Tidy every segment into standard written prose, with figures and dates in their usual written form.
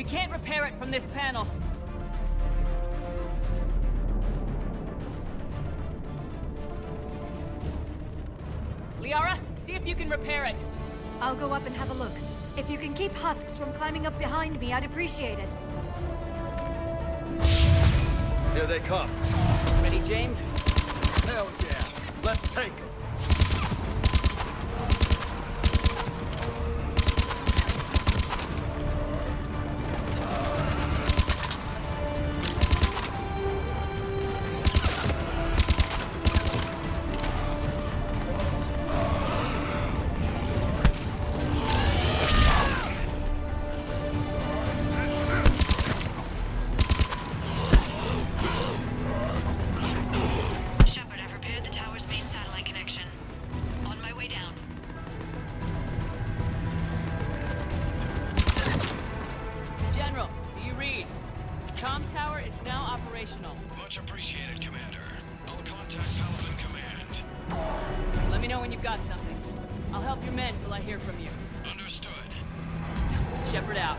We can't repair it from this panel. Liara, see if you can repair it. I'll go up and have a look. If you can keep husks from climbing up behind me, I'd appreciate it. Here they come. Ready, James? Hell yeah. Let's take them. Much appreciated, Commander. I'll contact Paladin Command. Let me know when you've got something. I'll help your men till I hear from you. Understood. Shepard out.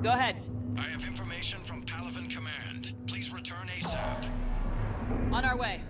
Go ahead. I have information from Paladin Command. Please return ASAP. On our way.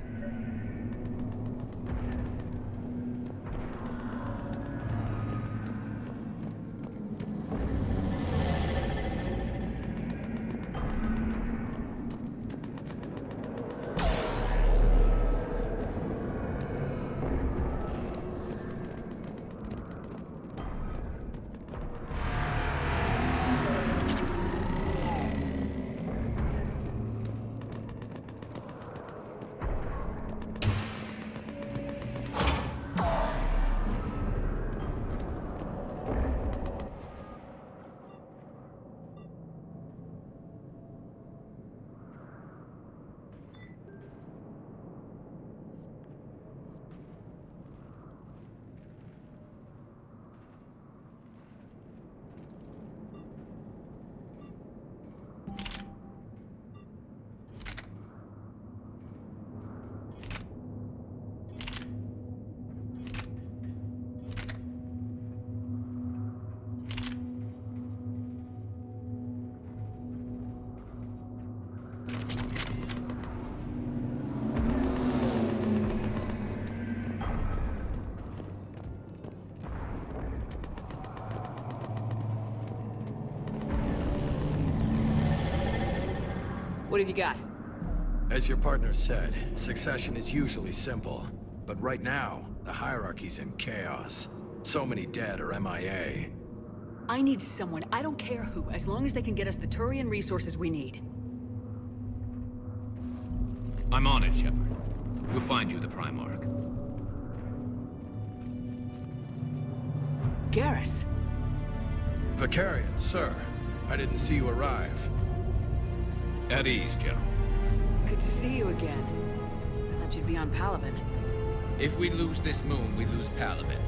What have you got? As your partner said, succession is usually simple. But right now, the hierarchy's in chaos. So many dead or MIA. I need someone, I don't care who, as long as they can get us the Turian resources we need. I'm on it, Shepard. We'll find you the Primarch. Garrus. Vicarian, sir. I didn't see you arrive. At ease, General. Good to see you again. I thought you'd be on Palaven. If we lose this moon, we lose Palaven.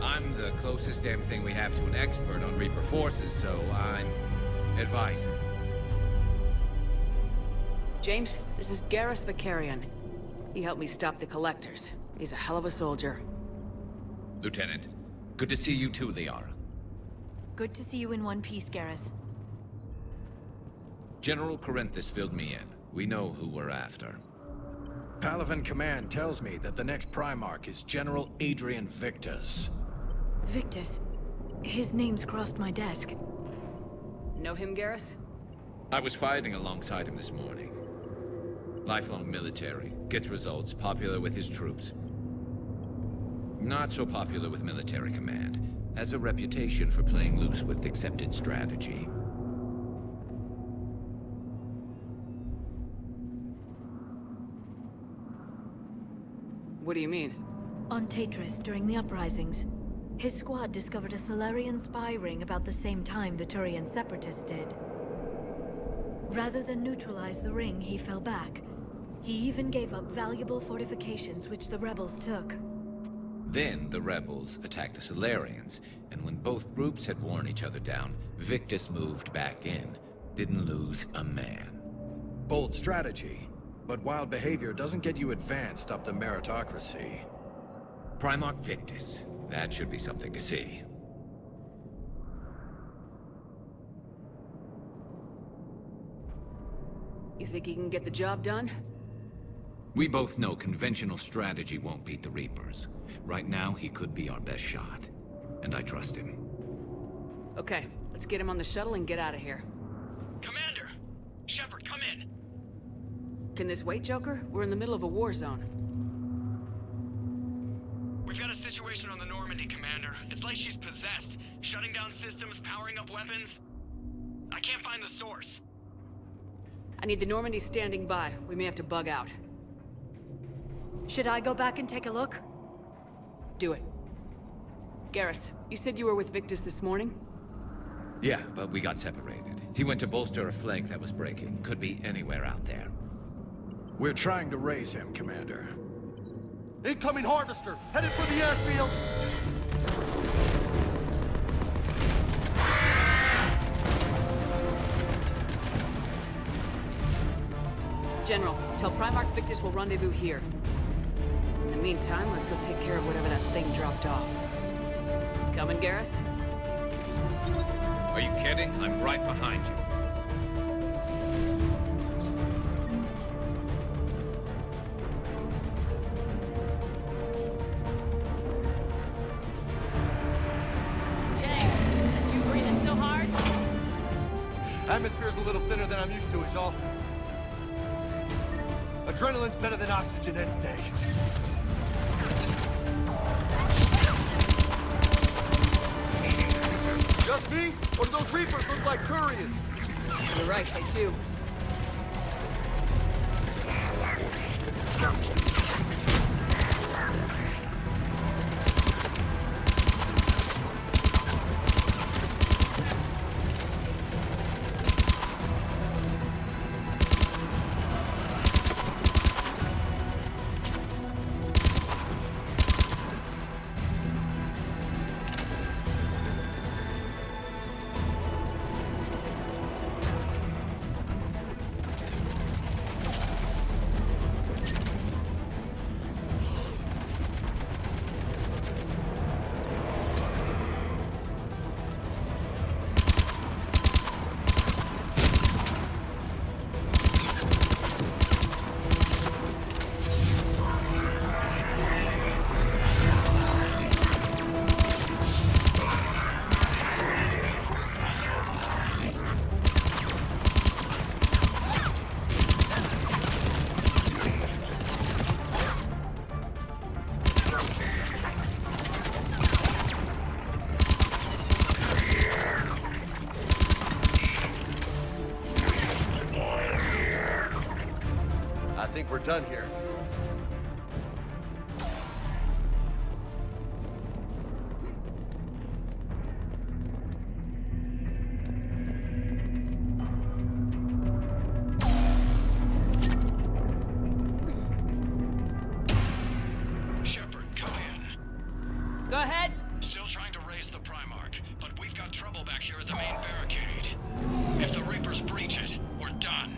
I'm the closest damn thing we have to an expert on Reaper forces, so I'm advisor. James, this is Garrus Vicarian. He helped me stop the Collectors. He's a hell of a soldier. Lieutenant, good to see you too, Liara. Good to see you in one piece, Garrus. General Corinthus filled me in. We know who we're after. Palaven Command tells me that the next Primarch is General Adrian Victus. Victus. His name's crossed my desk. Know him, Garrus? I was fighting alongside him this morning. Lifelong military, gets results, popular with his troops. Not so popular with military command. Has a reputation for playing loose with accepted strategy. What do you mean? On Tatris, during the uprisings, his squad discovered a Solarian spy ring about the same time the Turian Separatists did. Rather than neutralize the ring, he fell back. He even gave up valuable fortifications which the rebels took. Then the rebels attacked the Solarians, and when both groups had worn each other down, Victus moved back in. Didn't lose a man. Bold strategy, but wild behavior doesn't get you advanced up the meritocracy. Primarch Victus. That should be something to see. You think he can get the job done? We both know conventional strategy won't beat the Reapers. Right now, he could be our best shot. And I trust him. Okay, let's get him on the shuttle and get out of here. Commander! Shepard, come in! Can this wait, Joker? We're in the middle of a war zone. We've got a situation on the Normandy, Commander. It's like she's possessed. Shutting down systems, powering up weapons. I can't find the source. I need the Normandy standing by. We may have to bug out. Should I go back and take a look? Do it. Garrus, you said you were with Victus this morning? Yeah, but we got separated. He went to bolster a flank that was breaking. Could be anywhere out there. We're trying to raise him, Commander. Incoming harvester, headed for the airfield. General, tell Primarch Victus we'll rendezvous here. In the meantime, let's go take care of whatever that thing dropped off. Coming, Garrus? Are you kidding? I'm right behind you. Atmosphere's a little thinner than I'm used to, is all. Adrenaline's better than oxygen any day. Just me? Or do those Reapers look like Turians? You're right, they do. I think we're done here. Shepard, come in. Go ahead. Still trying to raise the Primarch, but we've got trouble back here at the main barricade. If the Reapers breach it, we're done.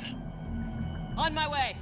On my way.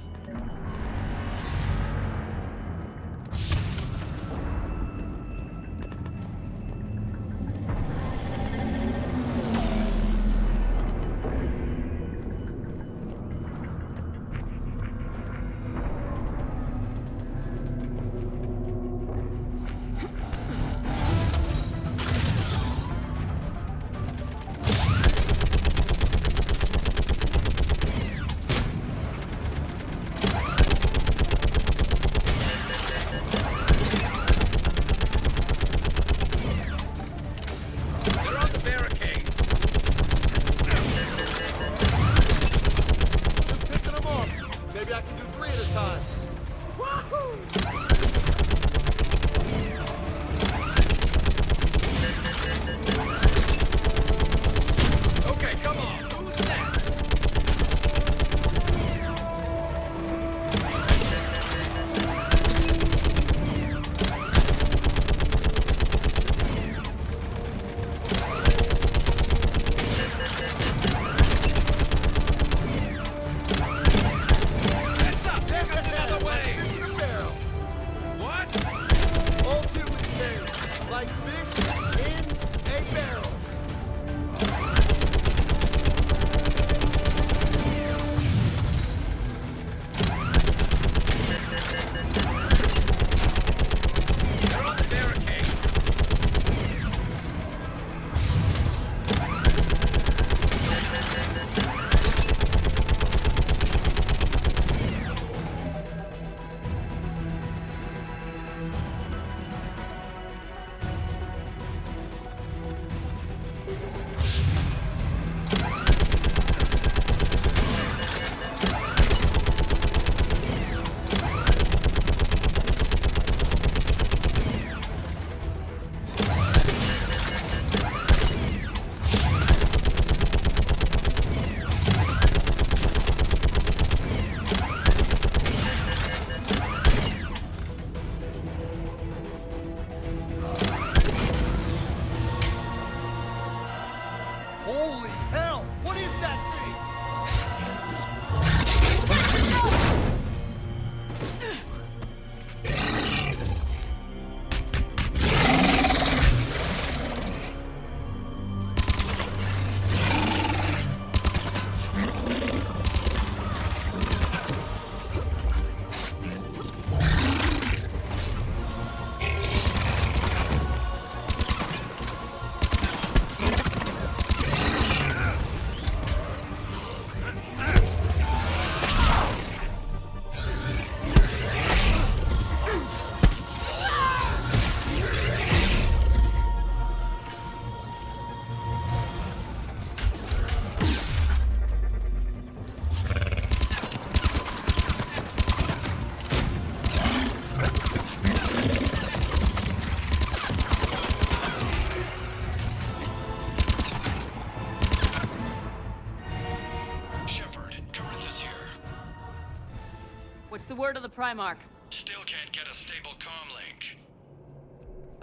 word of the Primarch? Still can't get a stable comm link.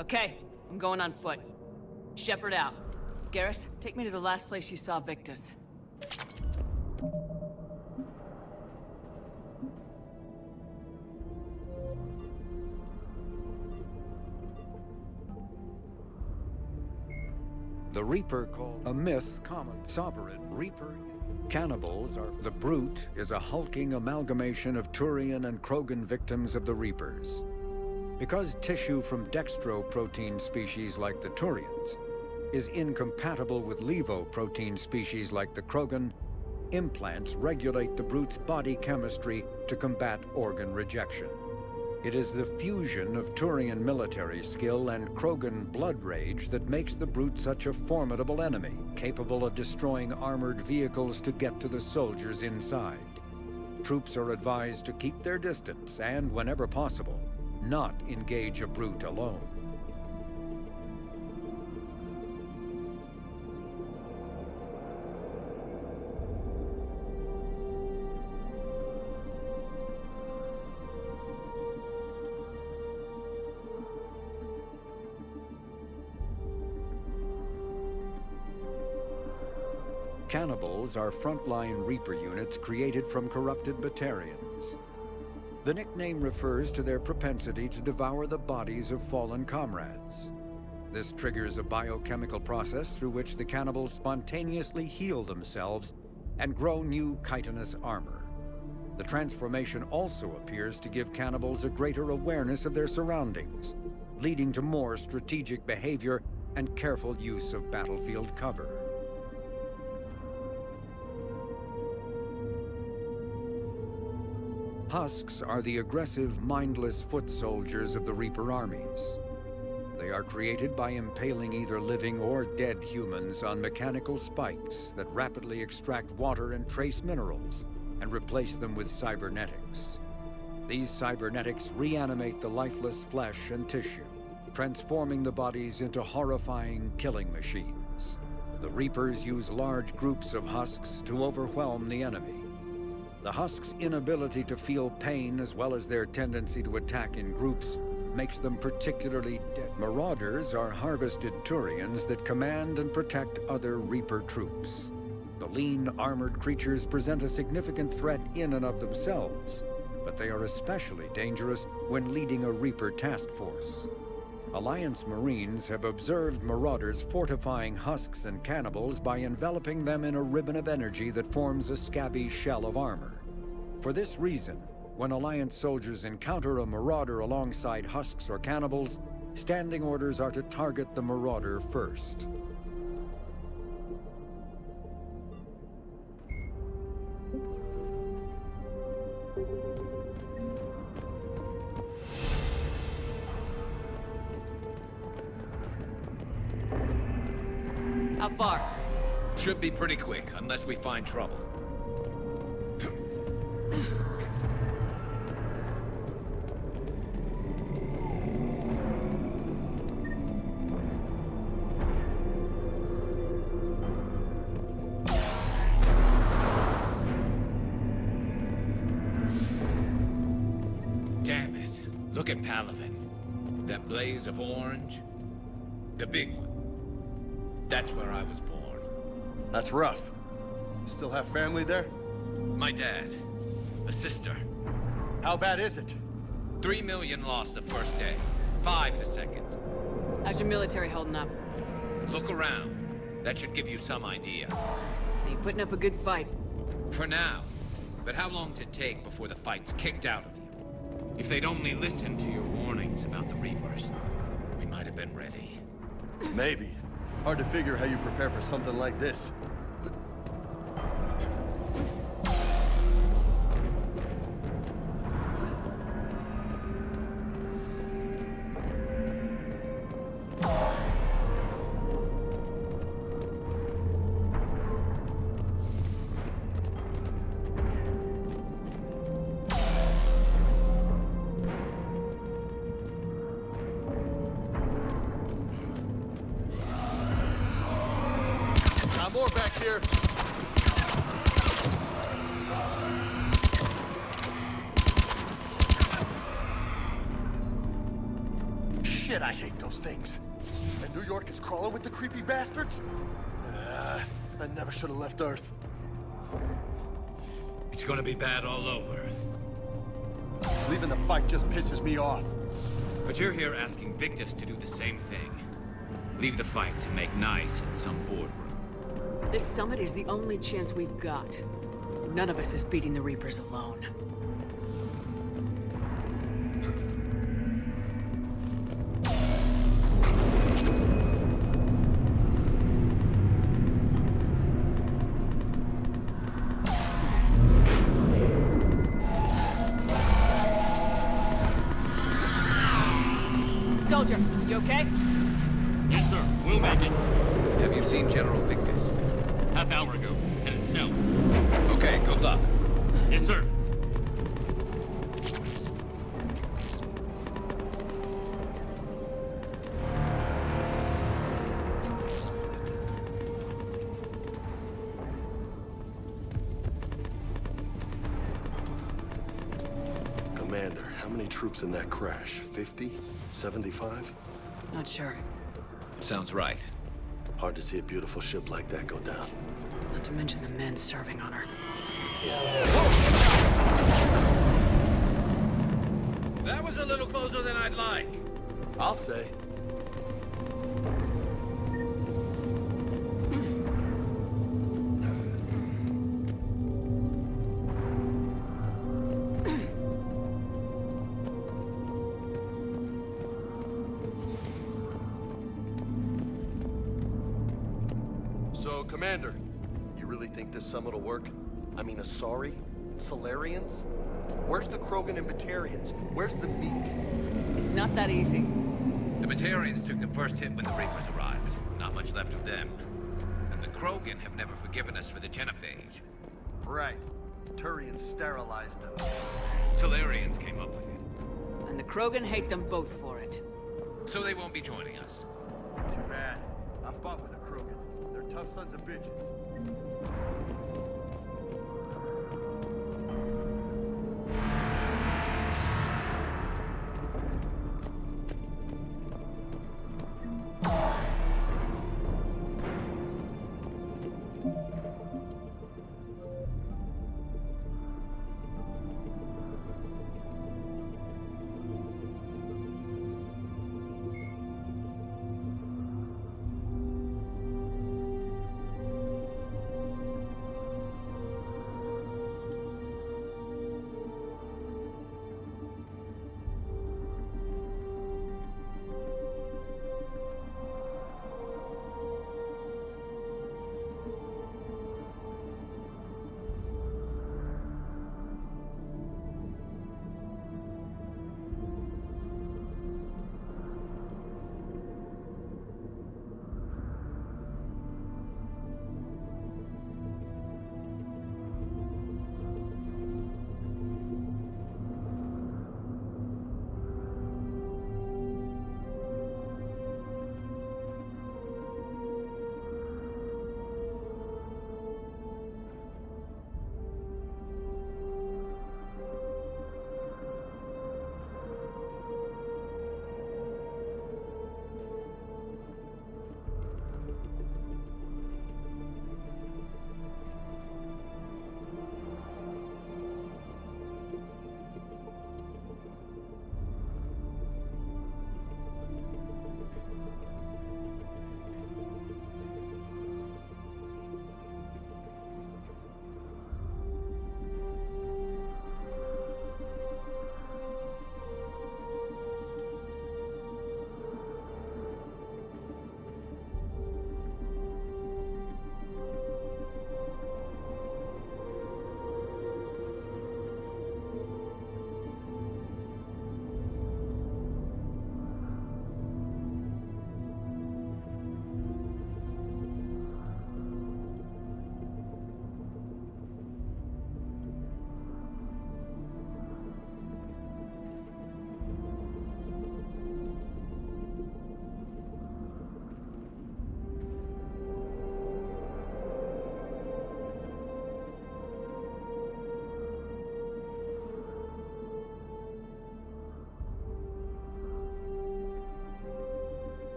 Okay, I'm going on foot. Shepard out. Garrus, take me to the last place you saw Victus. The Reaper called a myth common. Sovereign Reaper. Cannibals are... The Brute is a hulking amalgamation of Turian and Krogan victims of the Reapers. Because tissue from dextroprotein species like the Turians is incompatible with levoprotein species like the Krogan, implants regulate the Brute's body chemistry to combat organ rejection. It is the fusion of Turian military skill and Krogan blood rage that makes the Brute such a formidable enemy, capable of destroying armored vehicles to get to the soldiers inside. Troops are advised to keep their distance and, whenever possible, not engage a Brute alone. Cannibals are frontline Reaper units created from corrupted Batarians. The nickname refers to their propensity to devour the bodies of fallen comrades. This triggers a biochemical process through which the cannibals spontaneously heal themselves and grow new chitinous armor. The transformation also appears to give cannibals a greater awareness of their surroundings, leading to more strategic behavior and careful use of battlefield cover. Husks are the aggressive, mindless foot soldiers of the Reaper armies. They are created by impaling either living or dead humans on mechanical spikes that rapidly extract water and trace minerals and replace them with cybernetics. These cybernetics reanimate the lifeless flesh and tissue, transforming the bodies into horrifying killing machines. The Reapers use large groups of husks to overwhelm the enemy. The Husk's inability to feel pain, as well as their tendency to attack in groups, makes them particularly deadly. Marauders are harvested Turians that command and protect other Reaper troops. The lean, armored creatures present a significant threat in and of themselves, but they are especially dangerous when leading a Reaper task force. Alliance Marines have observed Marauders fortifying Husks and Cannibals by enveloping them in a ribbon of energy that forms a scabby shell of armor. For this reason, when Alliance soldiers encounter a Marauder alongside Husks or Cannibals, standing orders are to target the Marauder first. How far? Should be pretty quick, unless we find trouble. Damn it. Look at Palaven. That blaze of orange. The big one. That's where I was born. That's rough. Still have family there? My dad. A sister. How bad is it? 3 million lost the first day. 5 the second. How's your military holding up? Look around. That should give you some idea. You putting up a good fight. For now. But how long does it take before the fight's kicked out of you? If they'd only listened to your warnings about the Reapers, We might have been ready. Maybe. Hard to figure how you prepare for something like this. More back here. Shit, I hate those things. And New York is crawling with the creepy bastards? I never should have left Earth. It's gonna be bad all over. Leaving the fight just pisses me off. But you're here asking Victus to do the same thing. Leave the fight to make nice in some boardroom. This summit is the only chance we've got. None of us is beating the Reapers alone. Soldier, you okay? Yes, sir. We'll make it. Have you seen General Victus? Half hour ago. Headed south. Okay, good luck. Yes, sir. Commander, how many troops in that crash? 50? 75? Not sure. Sounds right. Hard to see a beautiful ship like that go down. Not to mention the men serving on her. That was a little closer than I'd like. I'll say. So, Commander, you really think this summit will work? I mean, Asari? Solarians? Where's the Krogan and Batarians? Where's the meat? It's not that easy. The Batarians took the first hit when the Reapers arrived. Not much left of them. And the Krogan have never forgiven us for the genophage. Right. Turians sterilized them. Solarians came up with it. And the Krogan hate them both for it. So they won't be joining us. Too bad. I fought with the Krogan. They're tough sons of bitches.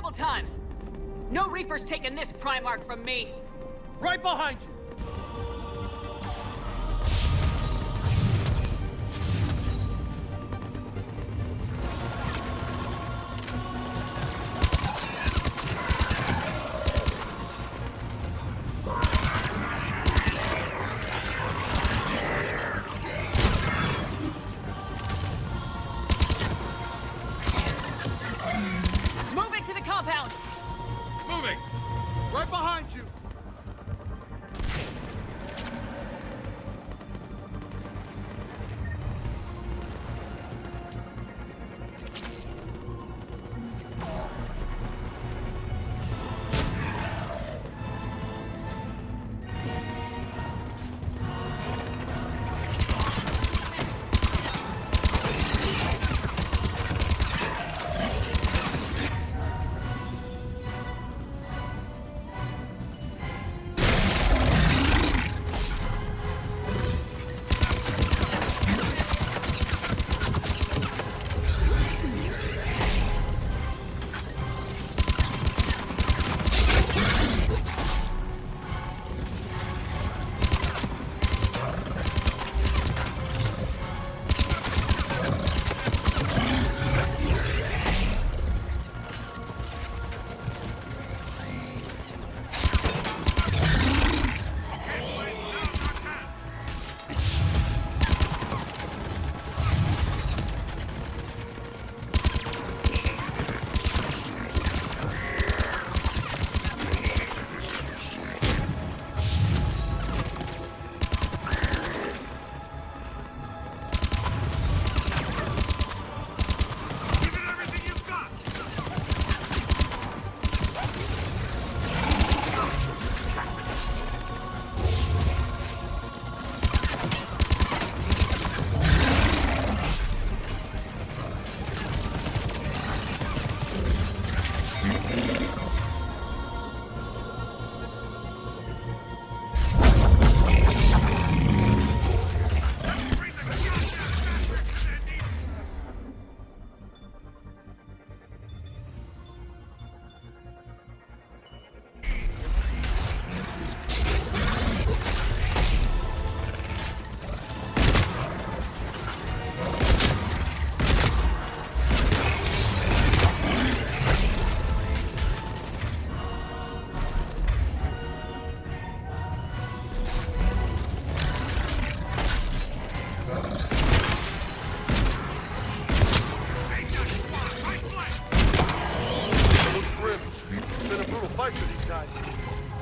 double time! No Reaper's taking this Primarch from me! Right behind you! Move it to the compound! Moving! Right behind you!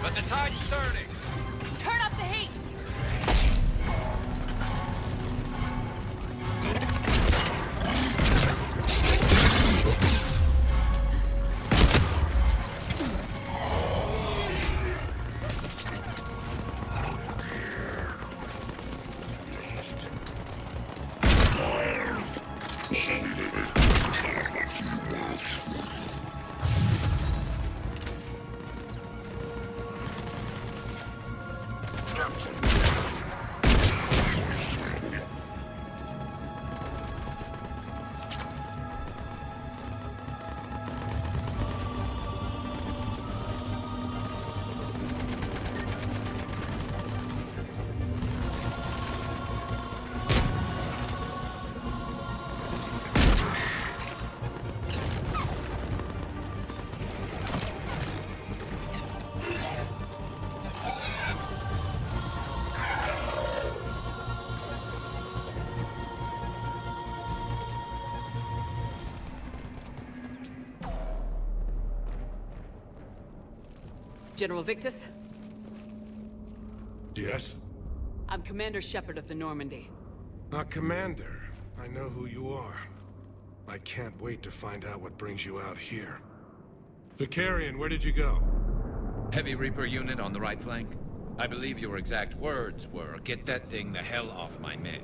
But the tide's turning. Turn up the heat! General Victus? Yes? I'm Commander Shepard of the Normandy. Commander. I know who you are. I can't wait to find out what brings you out here. Vicarian, where did you go? Heavy Reaper unit on the right flank. I believe your exact words were, "Get that thing the hell off my men."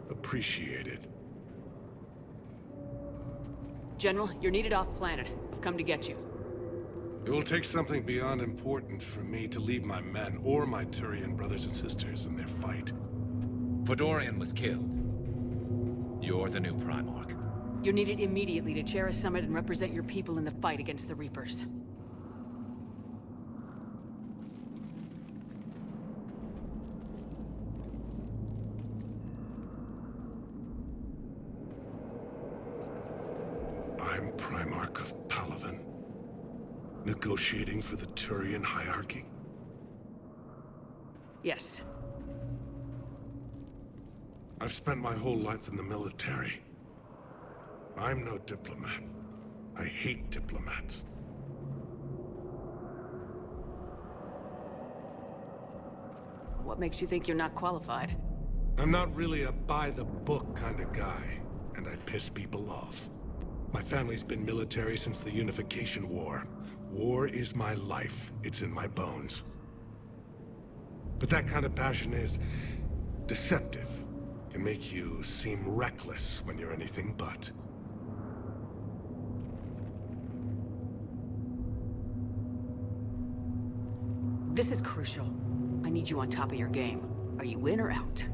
Appreciated. General, you're needed off-planet. I've come to get you. It will take something beyond important for me to lead my men or my Turian brothers and sisters in their fight. Fodorian was killed. You're the new Primarch. You're needed immediately to chair a summit and represent your people in the fight against the Reapers. I'm Primarch of Palaven, negotiating for the Turian hierarchy. Yes. I've spent my whole life in the military. I'm no diplomat. I hate diplomats. What makes you think you're not qualified? I'm not really a by-the-book kind of guy, and I piss people off. My family's been military since the Unification War. War is my life. It's in my bones. But that kind of passion is deceptive. Can make you seem reckless when you're anything but. This is crucial. I need you on top of your game. Are you in or out?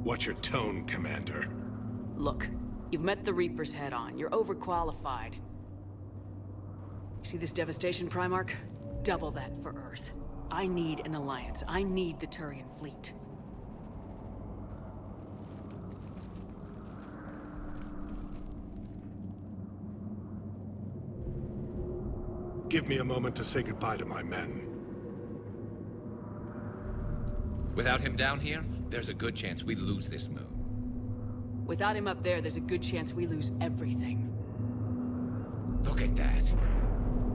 Watch your tone, Commander. Look, you've met the Reapers head-on. You're overqualified. See this devastation, Primarch? Double that for Earth. I need an alliance. I need the Turian fleet. Give me a moment to say goodbye to my men. Without him down here, there's a good chance we lose this moon. Without him up there, there's a good chance we lose everything. Look at that.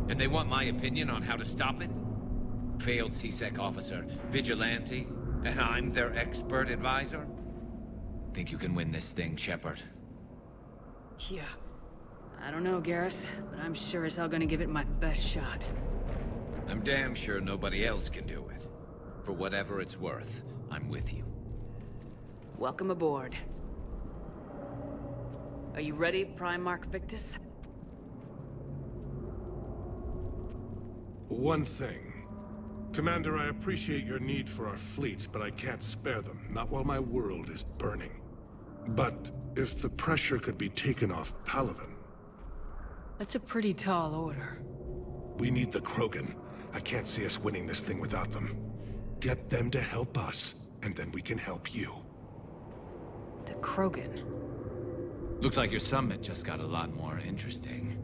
And they want my opinion on how to stop it? Failed CSEC officer, vigilante, and I'm their expert advisor? Think you can win this thing, Shepard? Yeah. I don't know, Garrus, but I'm sure as hell gonna give it my best shot. I'm damn sure nobody else can do it. For whatever it's worth, I'm with you. Welcome aboard. Are you ready, Primarch Victus? One thing. Commander, I appreciate your need for our fleets, but I can't spare them, not while my world is burning. But if the pressure could be taken off Palaven... That's a pretty tall order. We need the Krogan. I can't see us winning this thing without them. Get them to help us, and then we can help you. The Krogan? Looks like your summit just got a lot more interesting.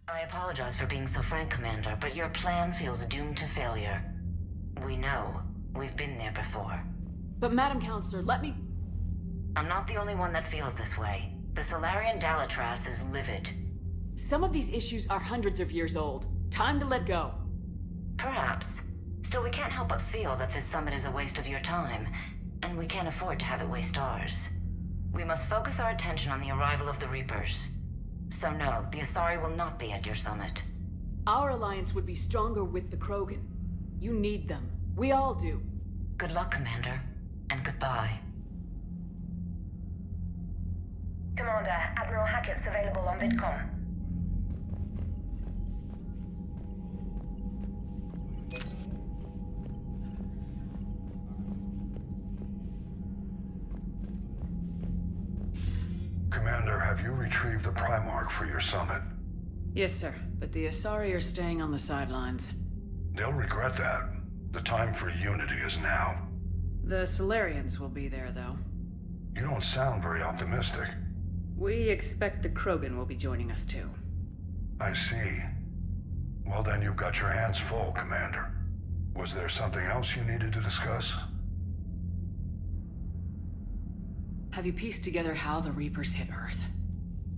I apologize for being so frank, Commander, but your plan feels doomed to failure. We know. We've been there before. But Madam Counselor, let me... I'm not the only one that feels this way. The Solarian Dalitras is livid. Some of these issues are hundreds of years old. Time to let go. Perhaps. Still, we can't help but feel that this summit is a waste of your time, and we can't afford to have it waste ours. We must focus our attention on the arrival of the Reapers. So no, the Asari will not be at your summit. Our alliance would be stronger with the Krogan. You need them. We all do. Good luck, Commander, and goodbye. Commander, Admiral Hackett's available on VidCom. Commander, have you retrieved the Primarch for your summit? Yes, sir. But the Asari are staying on the sidelines. They'll regret that. The time for unity is now. The Solarians will be there, though. You don't sound very optimistic. We expect the Krogan will be joining us, too. I see. Well, then you've got your hands full, Commander. Was there something else you needed to discuss? Have you pieced together how the Reapers hit Earth?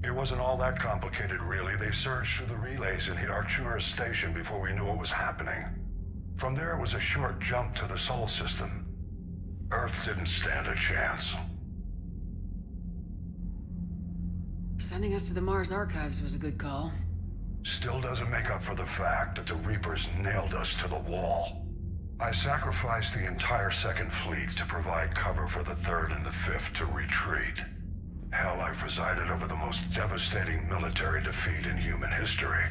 It wasn't all that complicated, really. They surged through the relays and hit Arcturus Station before we knew what was happening. From there, it was a short jump to the Sol system. Earth didn't stand a chance. Sending us to the Mars Archives was a good call. Still doesn't make up for the fact that the Reapers nailed us to the wall. I sacrificed the entire Second Fleet to provide cover for the Third and the Fifth to retreat. Hell, I presided over the most devastating military defeat in human history.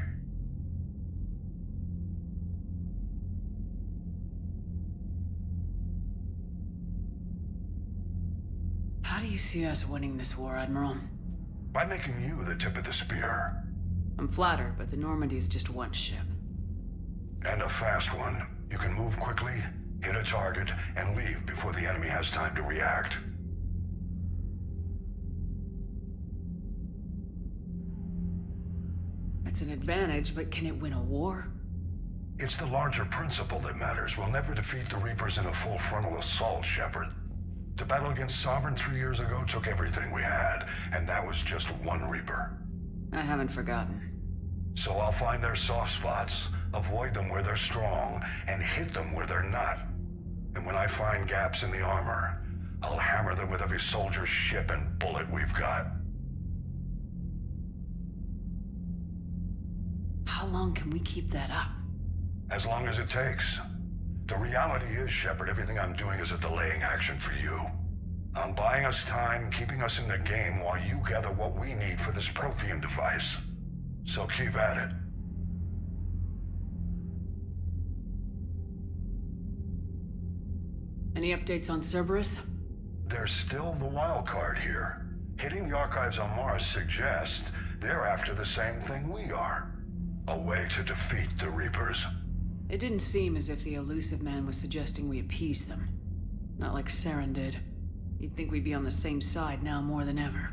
do you see us winning this war, Admiral? By making you the tip of the spear. I'm flattered, but the Normandy's just one ship. And a fast one. You can move quickly, hit a target, and leave before the enemy has time to react. It's an advantage, but can it win a war? It's the larger principle that matters. We'll never defeat the Reapers in a full frontal assault, Shepard. The battle against Sovereign 3 years ago took everything we had, and that was just one Reaper. I haven't forgotten. So I'll find their soft spots, avoid them where they're strong, and hit them where they're not. And when I find gaps in the armor, I'll hammer them with every soldier, ship, and bullet we've got. How long can we keep that up? As long as it takes. The reality is, Shepard, everything I'm doing is a delaying action for you. I'm buying us time, keeping us in the game while you gather what we need for this Prothean device. So keep at it. Any updates on Cerberus? There's still the wild card here. Hitting the archives on Mars suggests they're after the same thing we are. A way to defeat the Reapers. It didn't seem as if the elusive man was suggesting we appease them. Not like Saren did. You'd think we'd be on the same side now more than ever.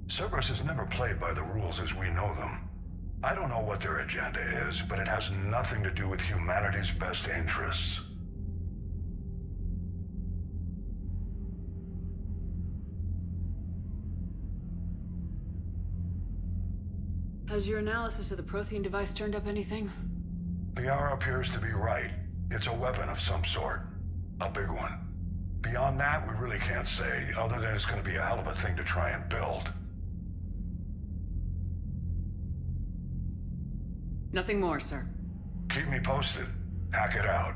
Cerberus has never played by the rules as we know them. I don't know what their agenda is, but it has nothing to do with humanity's best interests. Has your analysis of the Prothean device turned up anything? The hour appears to be right. It's a weapon of some sort. A big one. Beyond that, we really can't say, other than it's going to be a hell of a thing to try and build. Nothing more, sir. Keep me posted. Hack it out.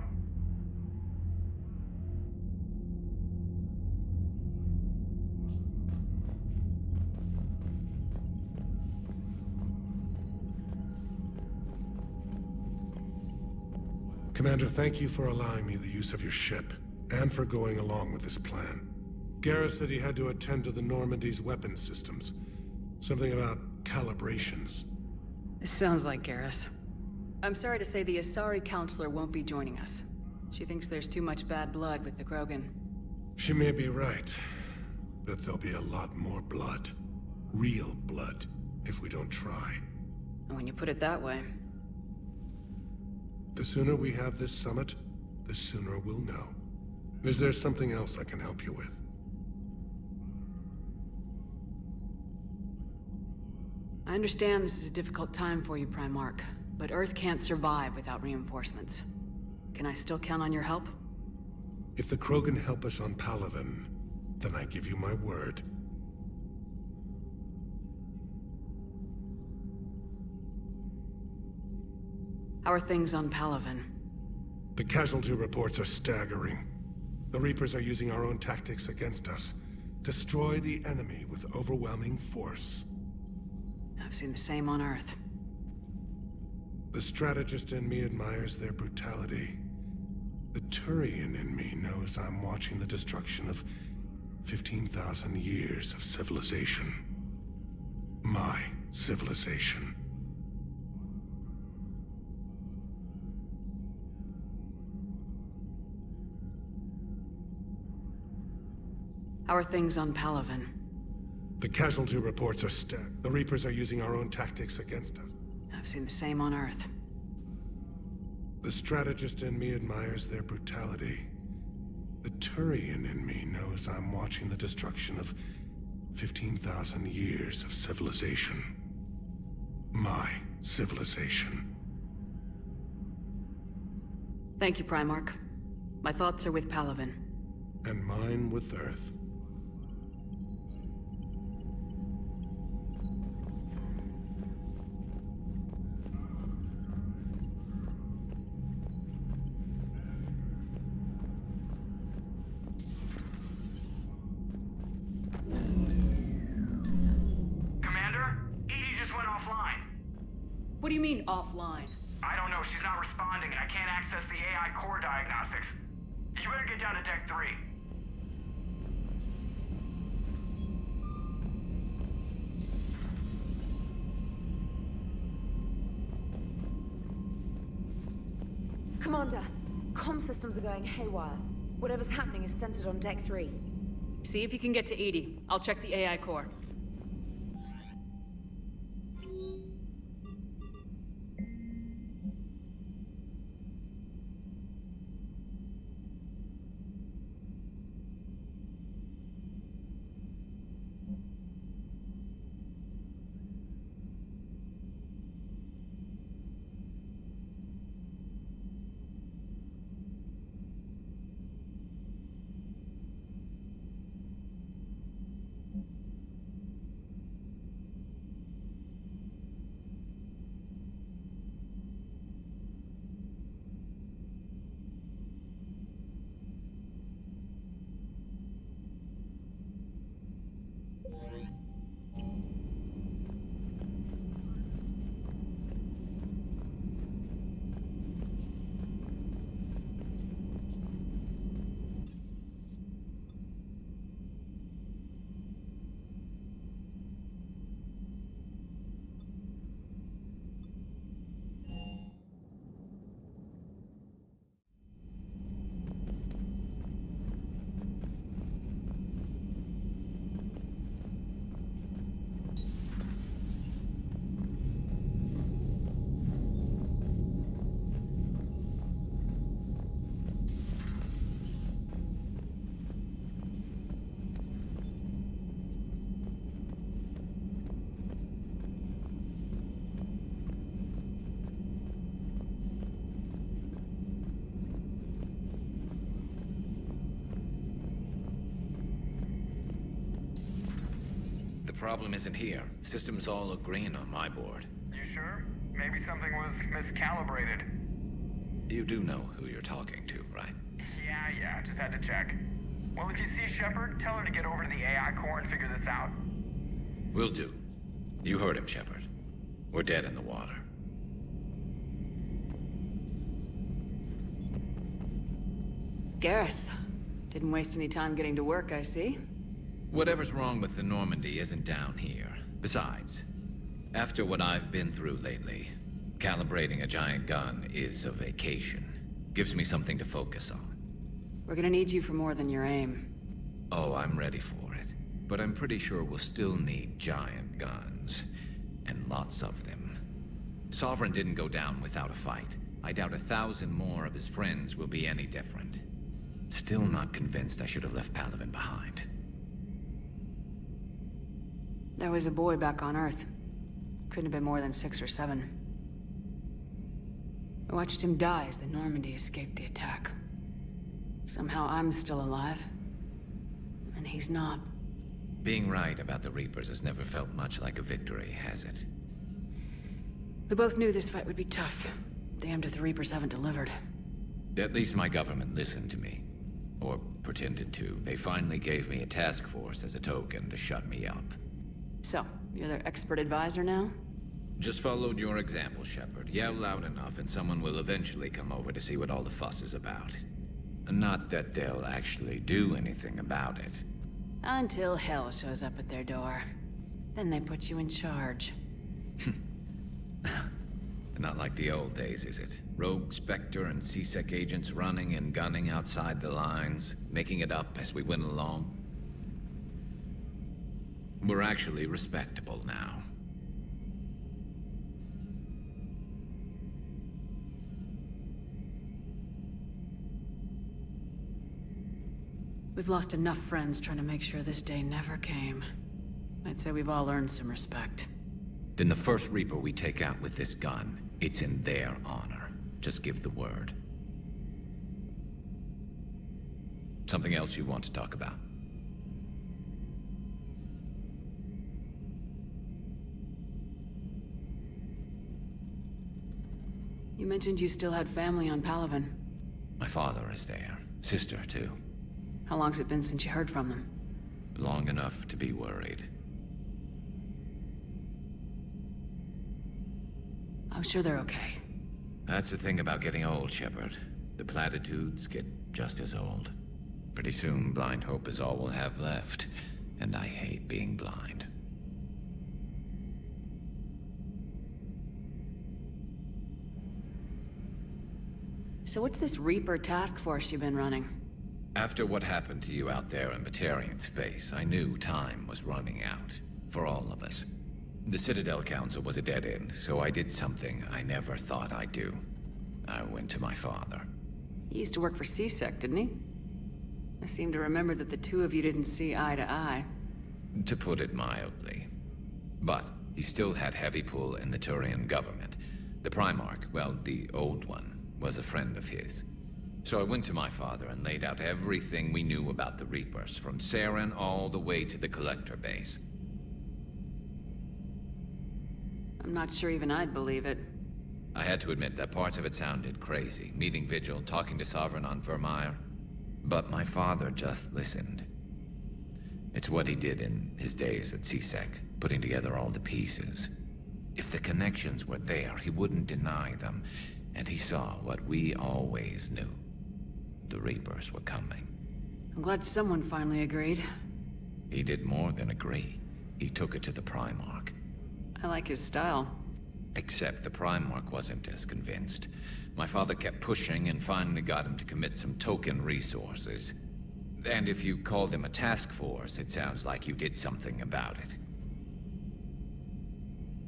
Commander, thank you for allowing me the use of your ship, and for going along with this plan. Garrus said he had to attend to the Normandy's weapon systems. Something about calibrations. This sounds like Garrus. I'm sorry to say the Asari Counselor won't be joining us. She thinks there's too much bad blood with the Krogan. She may be right, but there'll be a lot more blood. Real blood, if we don't try. And when you put it that way... The sooner we have this summit, the sooner we'll know. Is there something else I can help you with? I understand this is a difficult time for you, Primarch, but Earth can't survive without reinforcements. Can I still count on your help? If the Krogan help us on Palaven, then I give you my word. How are things on Palaven? The casualty reports are staggering. The Reapers are using our own tactics against us. Destroy the enemy with overwhelming force. I've seen the same on Earth. The strategist in me admires their brutality. The Turian in me knows I'm watching the destruction of 15,000 years of civilization. My civilization. How are things on Palaven? The casualty reports are stacked. The Reapers are using our own tactics against us. I've seen the same on Earth. The strategist in me admires their brutality. The Turian in me knows I'm watching the destruction of 15,000 years of civilization. My civilization. Thank you, Primarch. My thoughts are with Palaven. And mine with Earth. What do you mean, offline? I don't know, she's not responding, and I can't access the AI core diagnostics. You better get down to Deck 3. Commander, comm systems are going haywire. Whatever's happening is centered on Deck 3. See if you can get to Edie. I'll check the AI core. The problem isn't here. Systems all agreeing on my board. You sure? Maybe something was miscalibrated. You do know who you're talking to, right? Yeah, just had to check. Well, if you see Shepard, tell her to get over to the AI core and figure this out. Will do. You heard him, Shepard. We're dead in the water. Garrus. Didn't waste any time getting to work, I see. Whatever's wrong with the Normandy isn't down here. Besides, after what I've been through lately, calibrating a giant gun is a vacation. Gives me something to focus on. We're gonna need you for more than your aim. Oh, I'm ready for it. But I'm pretty sure we'll still need giant guns. And lots of them. Sovereign didn't go down without a fight. I doubt 1,000 more of his friends will be any different. Still not convinced I should have left Palaven behind. There was a boy back on Earth. Couldn't have been more than 6 or 7. I watched him die as the Normandy escaped the attack. Somehow I'm still alive. And he's not. Being right about the Reapers has never felt much like a victory, has it? We both knew this fight would be tough. Damned if the Reapers haven't delivered. At least my government listened to me. Or pretended to. They finally gave me a task force as a token to shut me up. So, you're their expert advisor now? Just followed your example, Shepard. Yell loud enough and someone will eventually come over to see what all the fuss is about. Not that they'll actually do anything about it. Until hell shows up at their door. Then they put you in charge. Not like the old days, is it? Rogue Spectre and C-Sec agents running and gunning outside the lines, making it up as we went along. We're actually respectable now. We've lost enough friends trying to make sure this day never came. I'd say we've all earned some respect. Then the first Reaper we take out with this gun, it's in their honor. Just give the word. Something else you want to talk about? You mentioned you still had family on Palaven. My father is there. Sister, too. How long's it been since you heard from them? Long enough to be worried. I'm sure they're okay. That's the thing about getting old, Shepard. The platitudes get just as old. Pretty soon, blind hope is all we'll have left. And I hate being blind. So what's this Reaper task force you've been running? After what happened to you out there in Batarian space, I knew time was running out. For all of us. The Citadel Council was a dead end, so I did something I never thought I'd do. I went to my father. He used to work for CSEC, didn't he? I seem to remember that the two of you didn't see eye to eye. To put it mildly. But he still had heavy pull in the Turian government. The Primarch, well, the old one, was a friend of his. So I went to my father and laid out everything we knew about the Reapers, from Saren all the way to the Collector base. I'm not sure even I'd believe it. I had to admit that parts of it sounded crazy, meeting Vigil, talking to Sovereign on Vermeer. But my father just listened. It's what he did in his days at CSEC, putting together all the pieces. If the connections were there, he wouldn't deny them, and he saw what we always knew. The Reapers were coming. I'm glad someone finally agreed. He did more than agree. He took it to the Primarch. I like his style. Except the Primarch wasn't as convinced. My father kept pushing and finally got him to commit some token resources. And if you call them a task force, it sounds like you did something about it.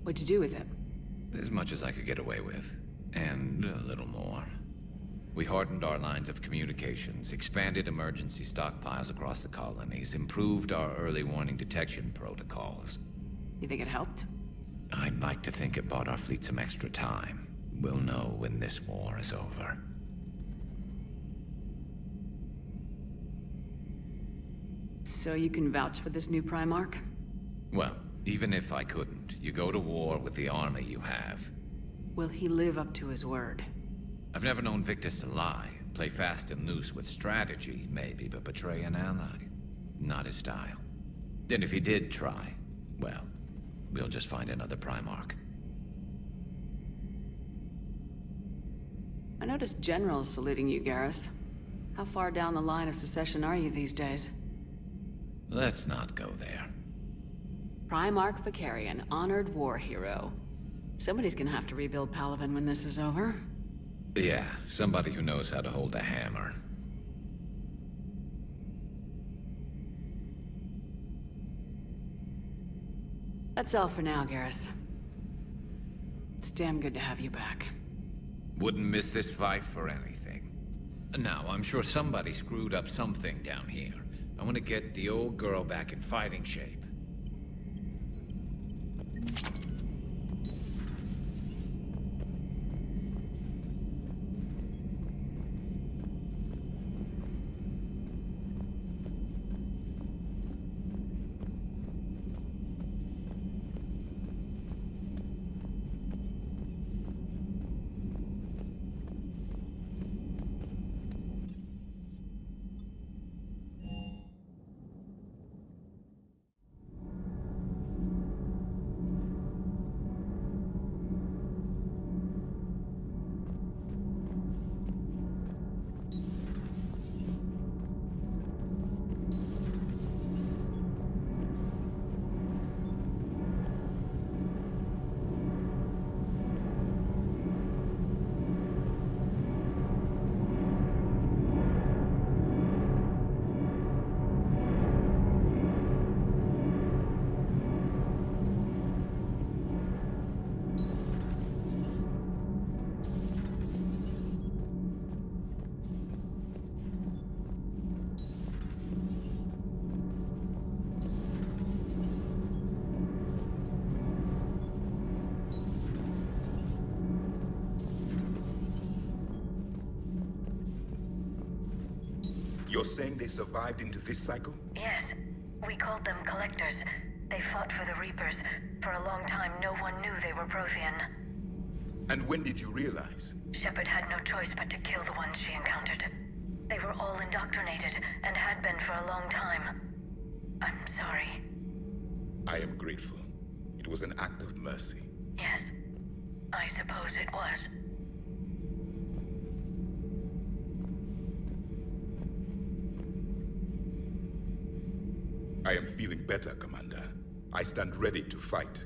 What'd you do with it? As much as I could get away with. And a little more. We hardened our lines of communications, expanded emergency stockpiles across the colonies, improved our early warning detection protocols. You think it helped? I'd like to think it bought our fleet some extra time. We'll know when this war is over. So you can vouch for this new Primarch? Well, even if I couldn't, you go to war with the army you have. Will he live up to his word? I've never known Victus to lie. Play fast and loose with strategy, maybe, but betray an ally. Not his style. And if he did try, well, we'll just find another Primarch. I noticed generals saluting you, Garrus. How far down the line of secession are you these days? Let's not go there. Primarch Vicarian, honored war hero. Somebody's gonna have to rebuild Palaven when this is over. Yeah, somebody who knows how to hold a hammer. That's all for now, Garrus. It's damn good to have you back. Wouldn't miss this fight for anything. Now, I'm sure somebody screwed up something down here. I want to get the old girl back in fighting shape. You're saying they survived into this cycle? Yes. We called them Collectors. They fought for the Reapers. For a long time, no one knew they were Prothean. And when did you realize? Shepard had no choice but to kill the ones she encountered. They were all indoctrinated, and had been for a long time. I'm sorry. I am grateful. It was an act of mercy. Yes. I suppose it was. I am feeling better, Commander. I stand ready to fight.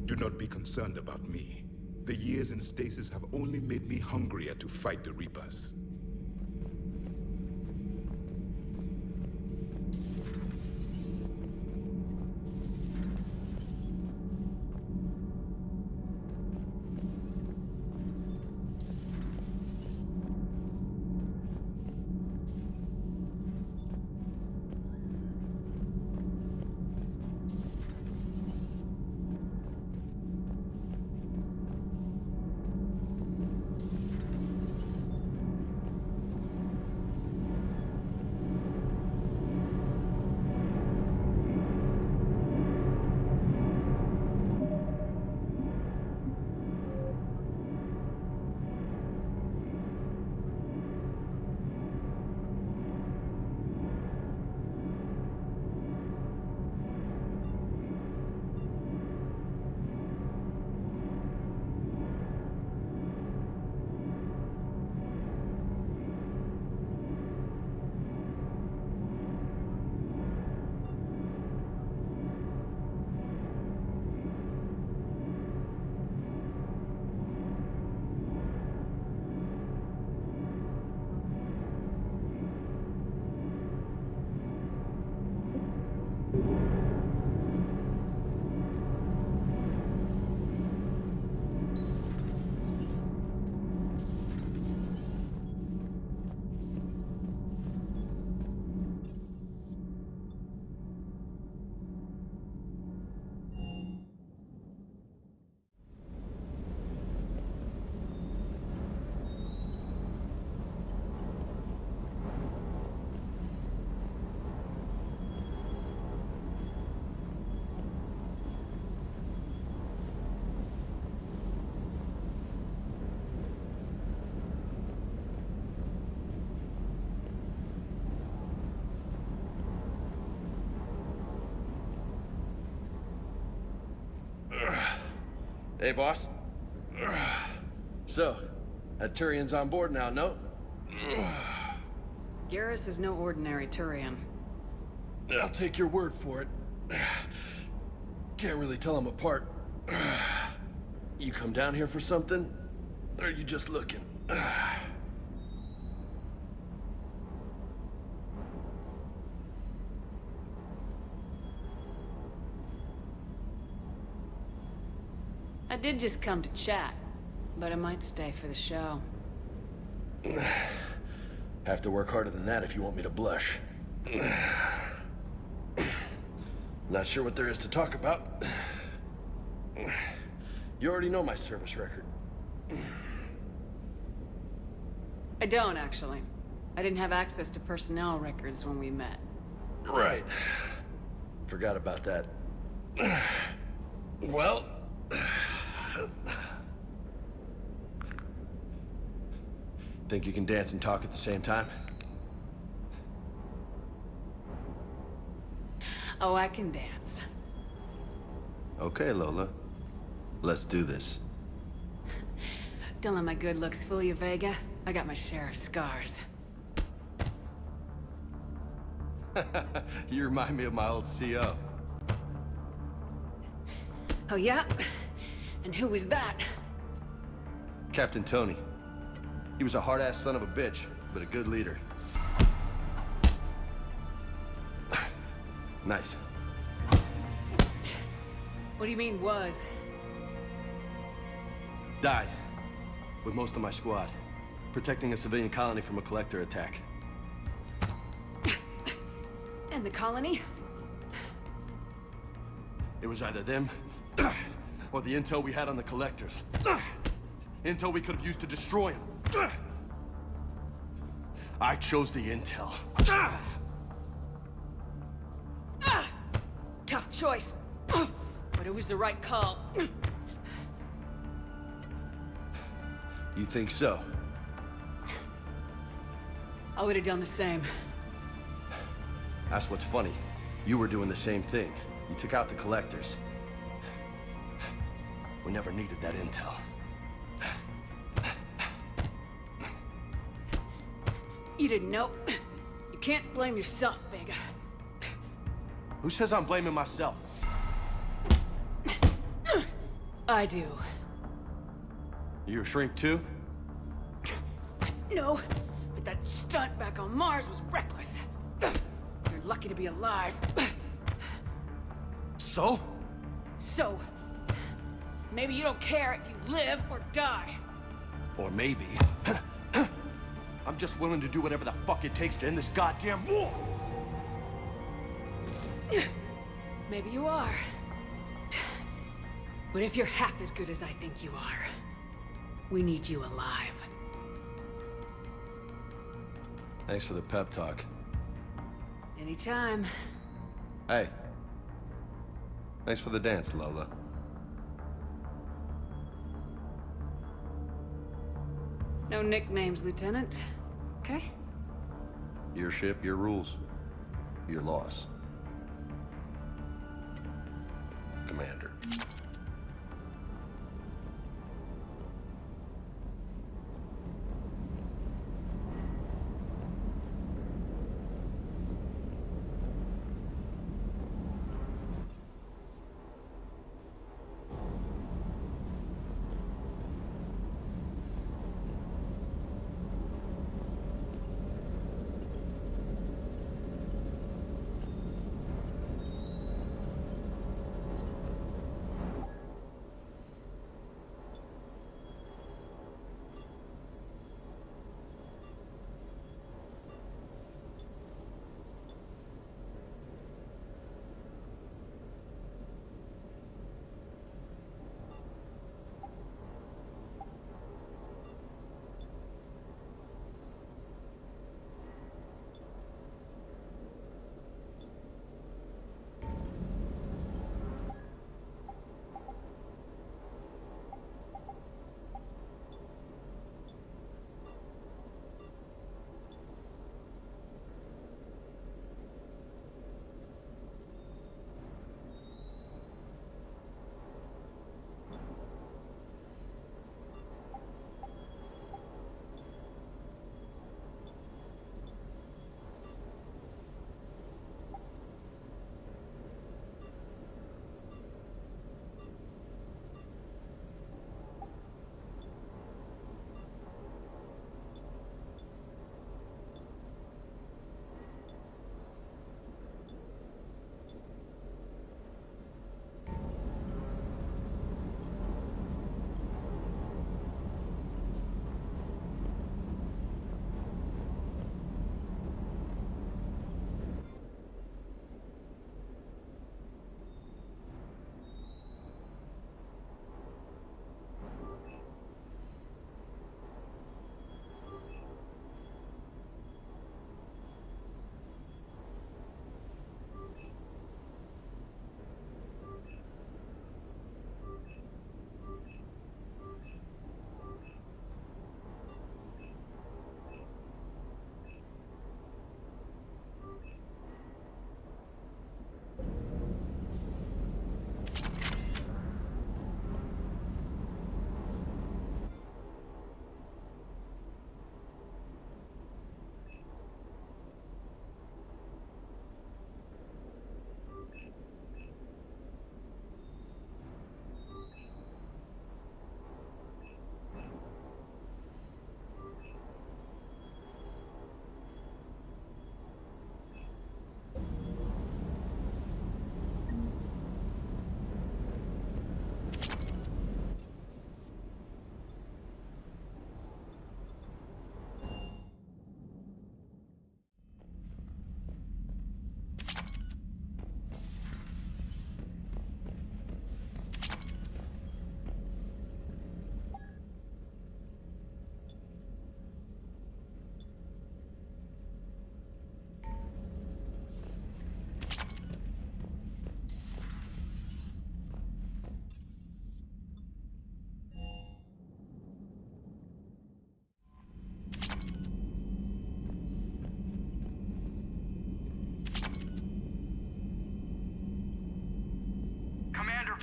Do not be concerned about me. The years in stasis have only made me hungrier to fight the Reapers. Hey, boss. So, that Turian's on board now, no? Garrus is no ordinary Turian. I'll take your word for it. Can't really tell them apart. You come down here for something? Or are you just looking? I did just come to chat, but I might stay for the show. Have to work harder than that if you want me to blush. Not sure what there is to talk about. You already know my service record. I don't, actually. I didn't have access to personnel records when we met. Right. Forgot about that. Well... Think you can dance and talk at the same time? Oh, I can dance. Okay, Lola. Let's do this. Don't let my good looks fool you, Vega. I got my share of scars. You remind me of my old CO. Oh, yeah? And who was that? Captain Tony. He was a hard-ass son of a bitch, but a good leader. Nice. What do you mean, was? Died. With most of my squad. Protecting a civilian colony from a collector attack. And the colony? It was either them, or the intel we had on the collectors. Intel we could have used to destroy them. I chose the intel. Tough choice. But it was the right call. You think so? I would have done the same. That's what's funny. You were doing the same thing. You took out the collectors. We never needed that intel. You didn't know. You can't blame yourself, Vega. Who says I'm blaming myself? I do. You a shrink too? No, but that stunt back on Mars was reckless. You're lucky to be alive. So? So, maybe you don't care if you live or die. Or maybe... I'm just willing to do whatever the fuck it takes to end this goddamn war! Maybe you are. But if you're half as good as I think you are, we need you alive. Thanks for the pep talk. Anytime. Hey. Thanks for the dance, Lola. No nicknames, Lieutenant. Okay? Your ship, your rules. Your loss. Commander.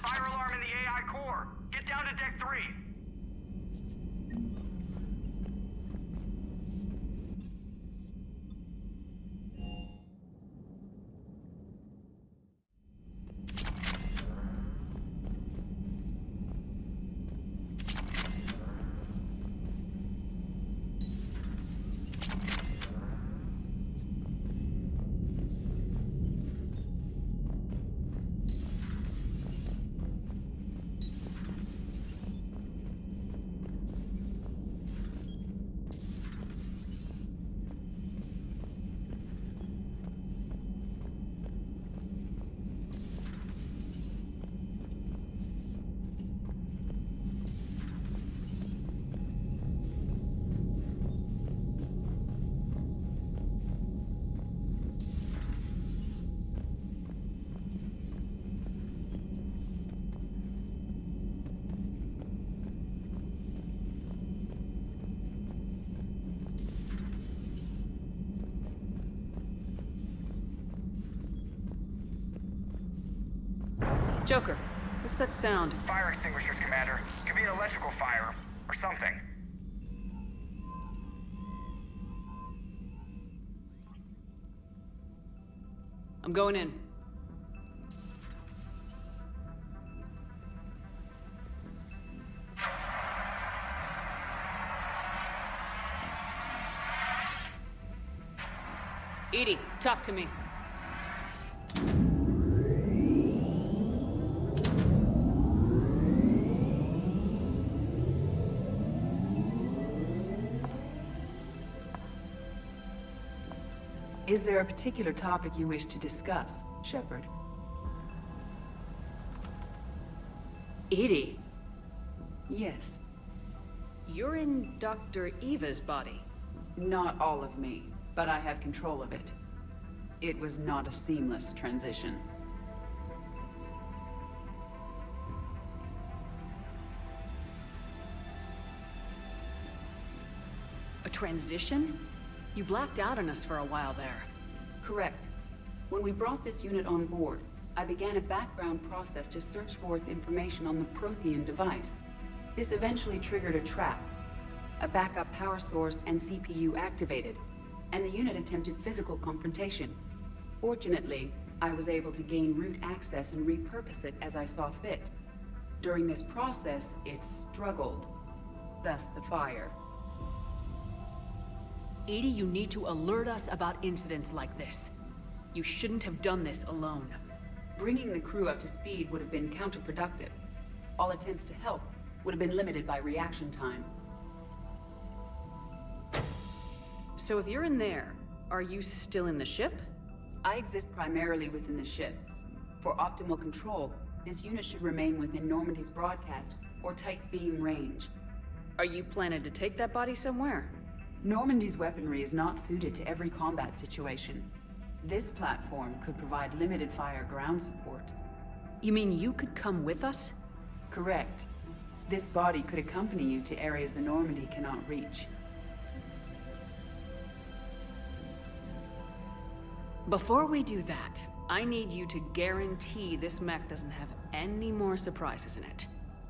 Fire alarm in the AI core. Get down to deck 3. Joker, what's that sound? Fire extinguishers, Commander. Could be an electrical fire, or something. I'm going in. EDI, talk to me. Is there a particular topic you wish to discuss, Shepard? EDI? Yes. You're in Dr. Eva's body. Not all of me, but I have control of it. It was not a seamless transition. A transition? You blacked out on us for a while there. Correct. When we brought this unit on board, I began a background process to search for its information on the Prothean device. This eventually triggered a trap. A backup power source and CPU activated, and the unit attempted physical confrontation. Fortunately, I was able to gain root access and repurpose it as I saw fit. During this process, it struggled. Thus the fire. EDI, you need to alert us about incidents like this. You shouldn't have done this alone. Bringing the crew up to speed would have been counterproductive. All attempts to help would have been limited by reaction time. So if you're in there, are you still in the ship? I exist primarily within the ship. For optimal control, this unit should remain within Normandy's broadcast or tight beam range. Are you planning to take that body somewhere? Normandy's weaponry is not suited to every combat situation. This platform could provide limited fire ground support. You mean you could come with us? Correct. This body could accompany you to areas the Normandy cannot reach. Before we do that, I need you to guarantee this mech doesn't have any more surprises in it.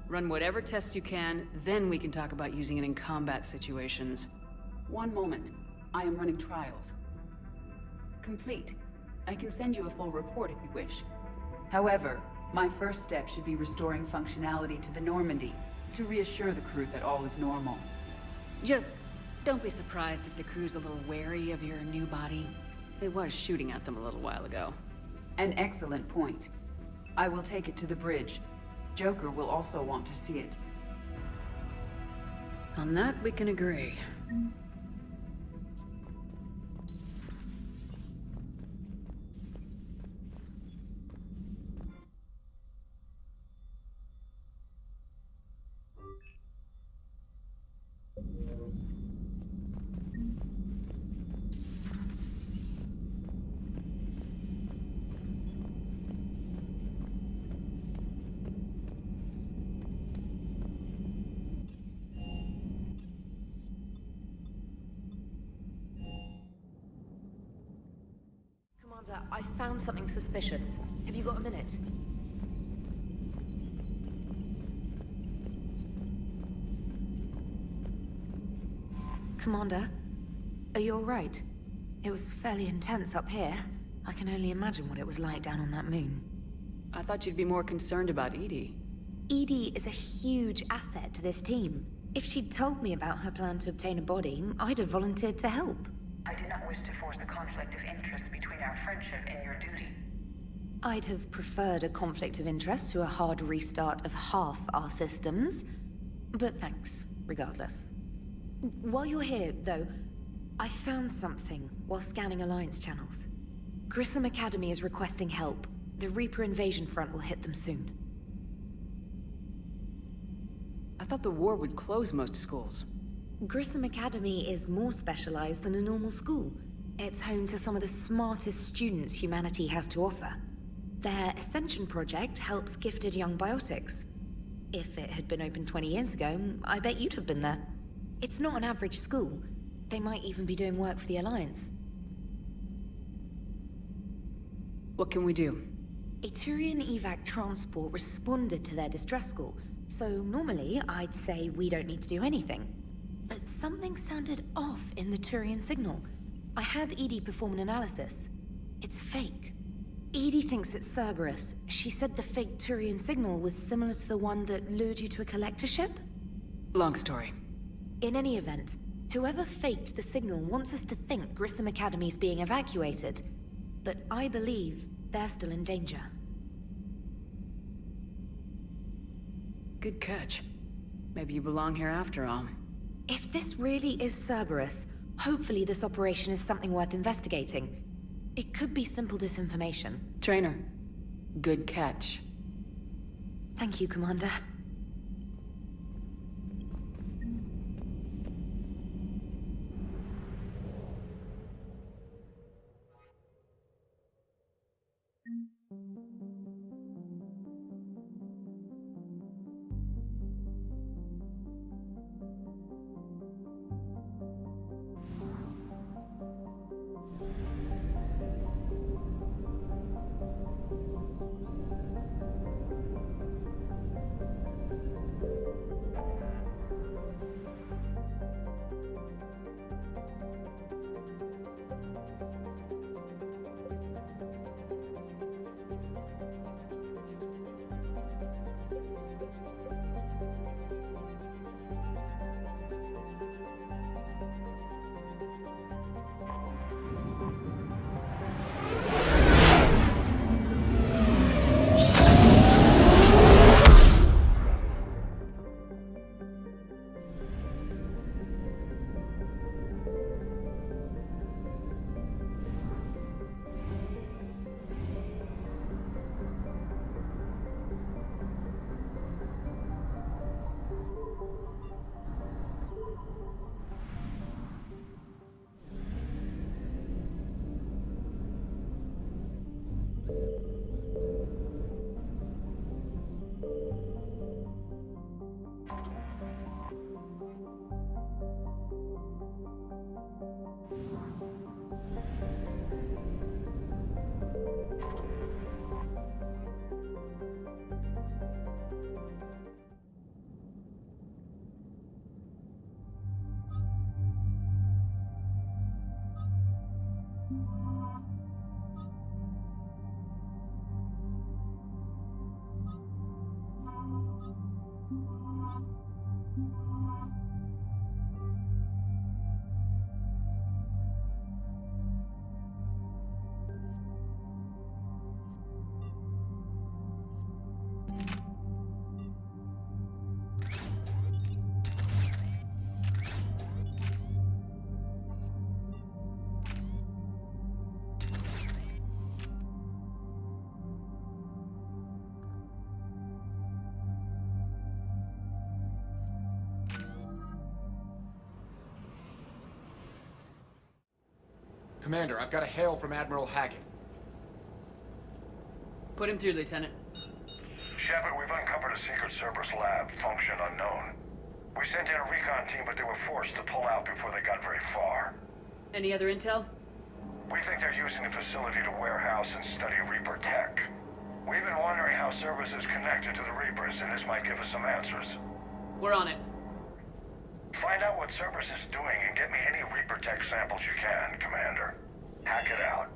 Run whatever tests you can, then we can talk about using it in combat situations. One moment. I am running trials. Complete. I can send you a full report if you wish. However, my first step should be restoring functionality to the Normandy to reassure the crew that all is normal. Just don't be surprised if the crew's a little wary of your new body. It was shooting at them a little while ago. An excellent point. I will take it to the bridge. Joker will also want to see it. On that, we can agree. Commander, I found something suspicious. Have you got a minute? Commander, are you all right? It was fairly intense up here. I can only imagine what it was like down on that moon. I thought you'd be more concerned about EDI. EDI is a huge asset to this team. If she'd told me about her plan to obtain a body, I'd have volunteered to help. I do not wish to force the conflict of interest between our friendship and your duty. I'd have preferred a conflict of interest to a hard restart of half our systems. But thanks, regardless. While you're here, though, I found something while scanning Alliance channels. Grissom Academy is requesting help. The Reaper invasion front will hit them soon. I thought the war would close most schools. Grissom Academy is more specialized than a normal school. It's home to some of the smartest students humanity has to offer. Their Ascension project helps gifted young biotics. If it had been open 20 years ago, I bet you'd have been there. It's not an average school. They might even be doing work for the Alliance. What can we do? A Turian evac transport responded to their distress call, so normally I'd say we don't need to do anything. But something sounded off in the Turian signal. I had Edie perform an analysis. It's fake. Edie thinks it's Cerberus. She said the fake Turian signal was similar to the one that lured you to a collector ship? Long story. In any event, whoever faked the signal wants us to think Grissom Academy's being evacuated. But I believe they're still in danger. Good catch. Maybe you belong here after all. If this really is Cerberus, hopefully this operation is something worth investigating. It could be simple disinformation. Trainer, good catch. Thank you, Commander. Commander, I've got a hail from Admiral Hackett. Put him through, Lieutenant. Shepard, we've uncovered a secret Cerberus lab, function unknown. We sent in a recon team, but they were forced to pull out before they got very far. Any other intel? We think they're using the facility to warehouse and study Reaper tech. We've been wondering how Cerberus is connected to the Reapers, and this might give us some answers. We're on it. Find out what Cerberus is doing and get me any Reaper tech samples you can, Commander. Hack it out.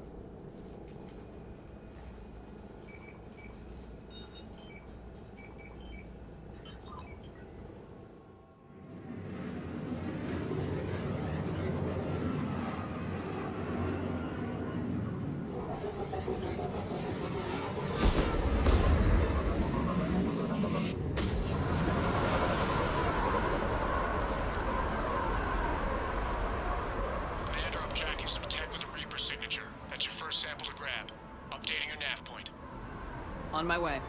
On my way.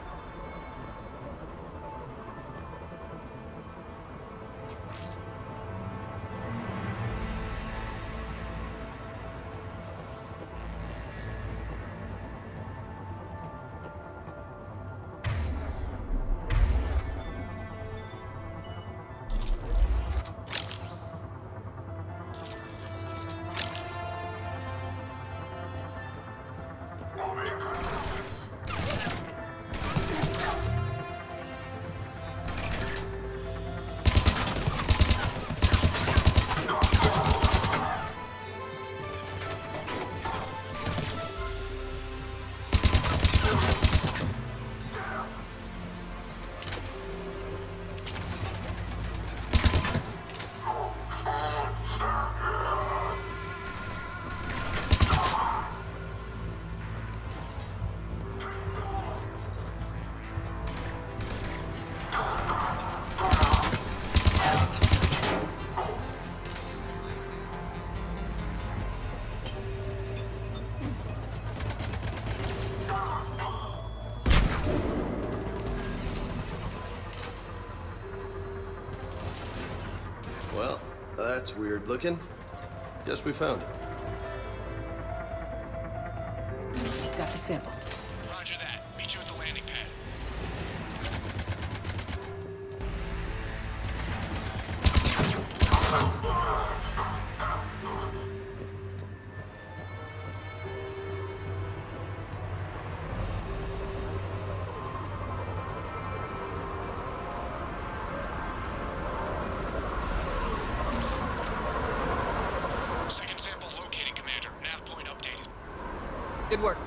That's weird looking. Guess we found it. Got the sample. Roger that. Meet you at the landing pad. Second sample located, Commander. Nav point updated. Good work.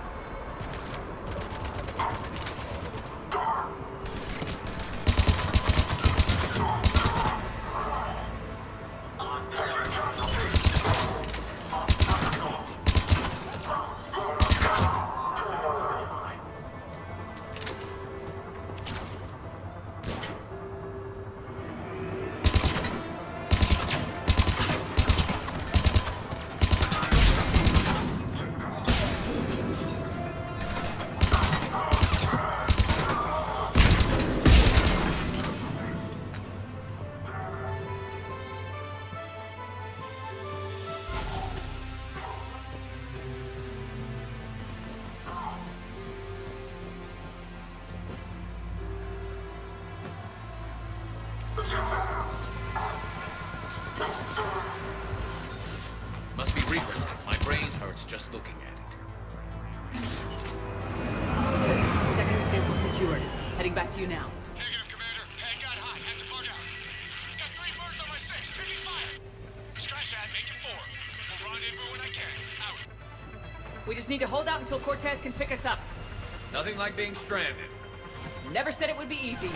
Must be Reaper. My brain hurts just looking at it. Second sample secured. Heading back to you now. Negative, Commander. Pad got hot. Have to bug out. Got 3 birds on my 6. Taking fire. Scratch that. Make it 4. We'll rendezvous when I can. Out. We just need to hold out until Cortez can pick us up. Nothing like being stranded. Never said it would be easy.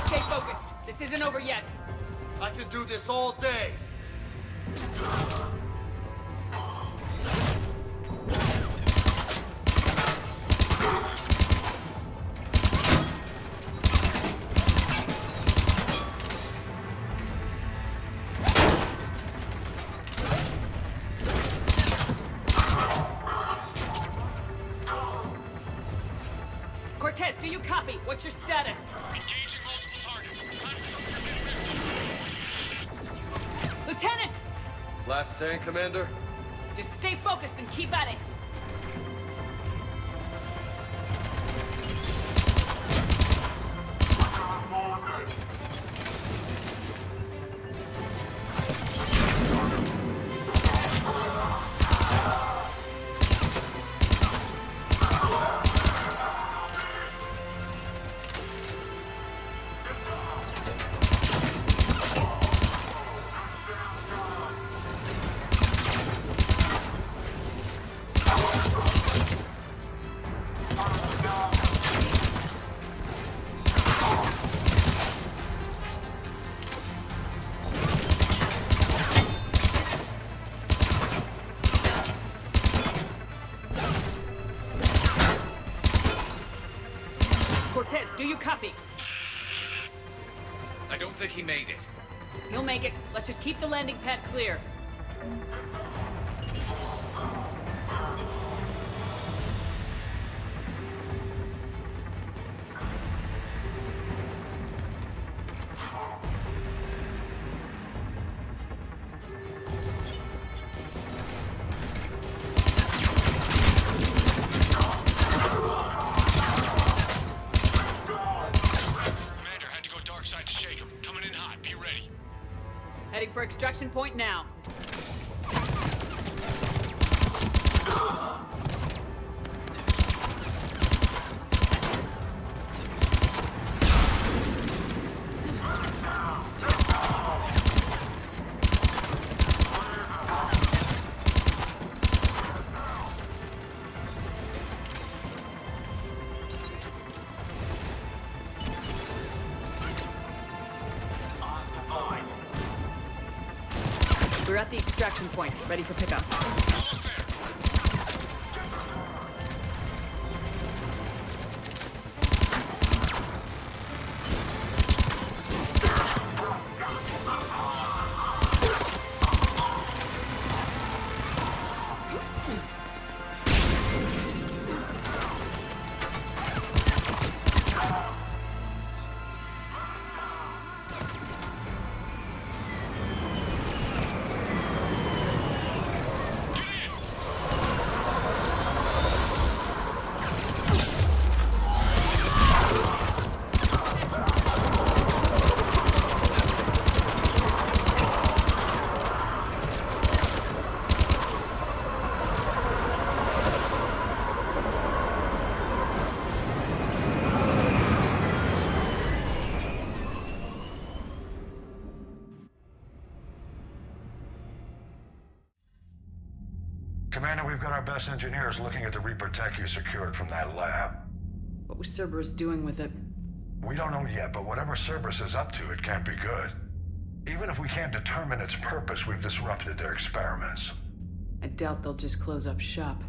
Stay focused. This isn't over yet. I can do this all day. Cortez, do you copy? What's your status? Engaging multiple targets. Time for some commitment. Lieutenant! Last stand, Commander? Just stay focused and keep at it. Cortez, do you copy? I don't think he made it. You'll make it. Let's just keep the landing pad clear. Commander, had to go dark side to shake him. Coming in hot. Be ready. Heading for extraction point now. We're at the extraction point, ready for pickup. Commander, we've got our best engineers looking at the Reaper tech you secured from that lab. What was Cerberus doing with it? We don't know yet, but whatever Cerberus is up to, it can't be good. Even if we can't determine its purpose, we've disrupted their experiments. I doubt they'll just close up shop.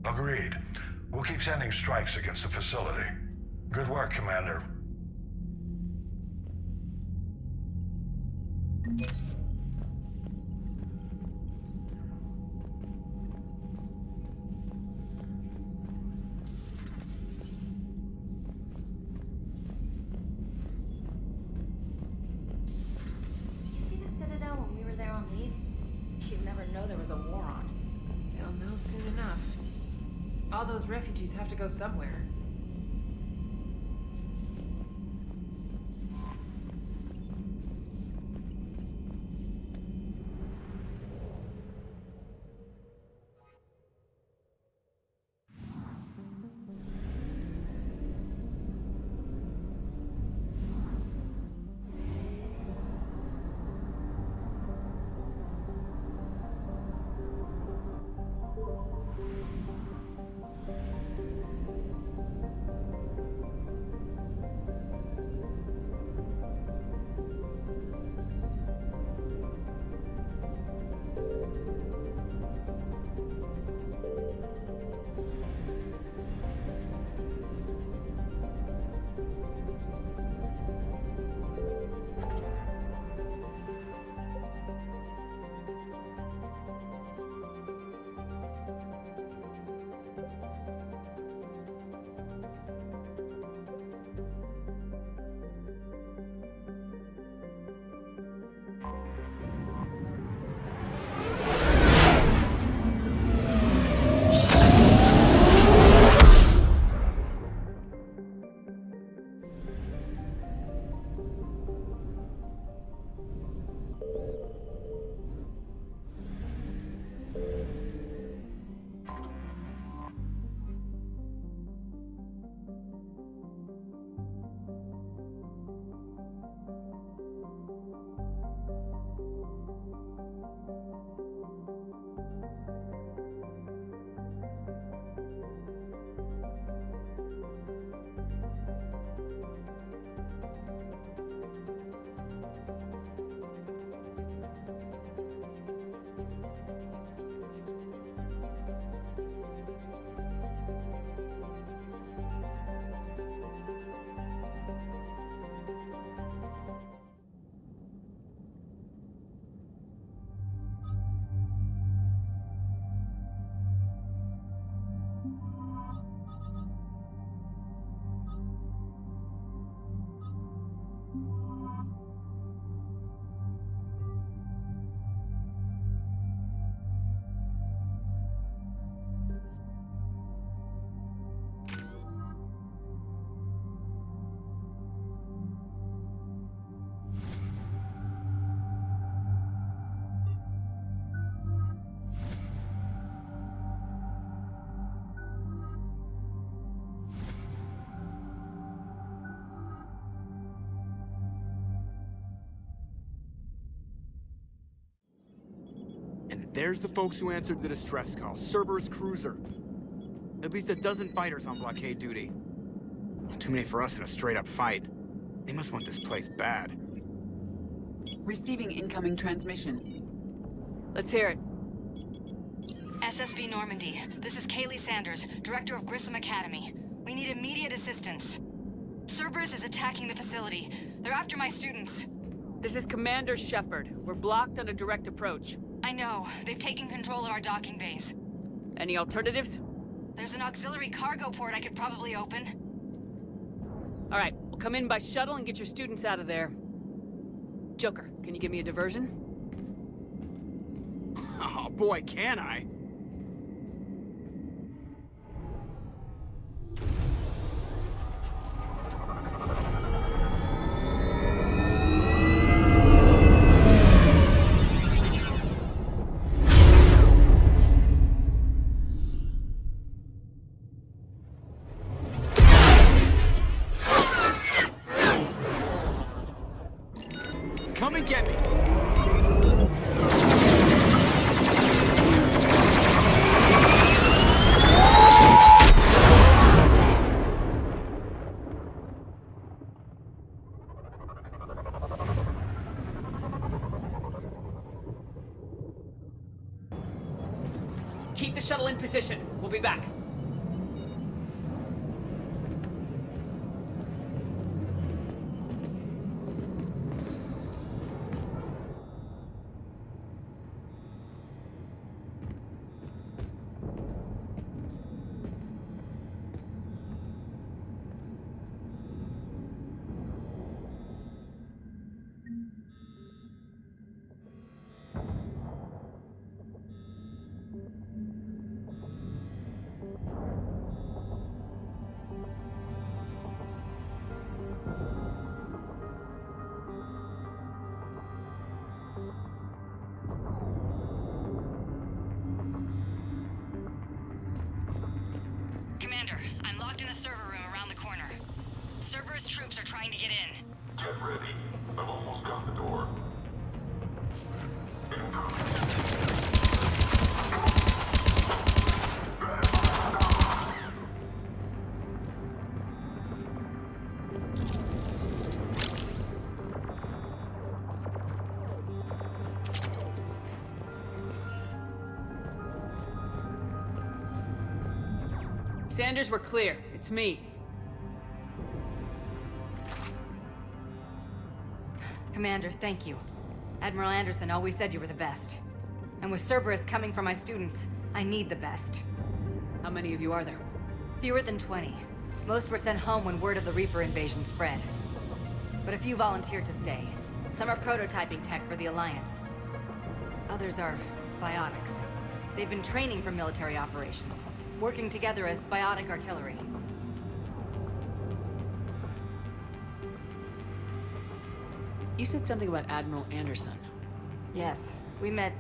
Agreed. We'll keep sending strikes against the facility. Good work, Commander. All those refugees have to go somewhere. There's the folks who answered the distress call. Cerberus cruiser. At least a dozen fighters on blockade duty. Too many for us in a straight-up fight. They must want this place bad. Receiving incoming transmission. Let's hear it. SSB Normandy. This is Kaylee Sanders, Director of Grissom Academy. We need immediate assistance. Cerberus is attacking the facility. They're after my students. This is Commander Shepard. We're blocked on a direct approach. I know. They've taken control of our docking base. Any alternatives? There's an auxiliary cargo port I could probably open. All right, we'll come in by shuttle and get your students out of there. Joker, can you give me a diversion? Oh boy, can I? Come and get me! Keep the shuttle in position. We'll be back. Commander, I'm locked in a server room around the corner. Cerberus troops are trying to get in. Get ready. I've almost got the door. Sanders, we're clear. It's me. Commander, thank you. Admiral Anderson always said you were the best. And with Cerberus coming for my students, I need the best. How many of you are there? Fewer than 20. Most were sent home when word of the Reaper invasion spread. But a few volunteered to stay. Some are prototyping tech for the Alliance. Others are biotics. They've been training for military operations, working together as biotic artillery. You said something about Admiral Anderson. Yes, we met,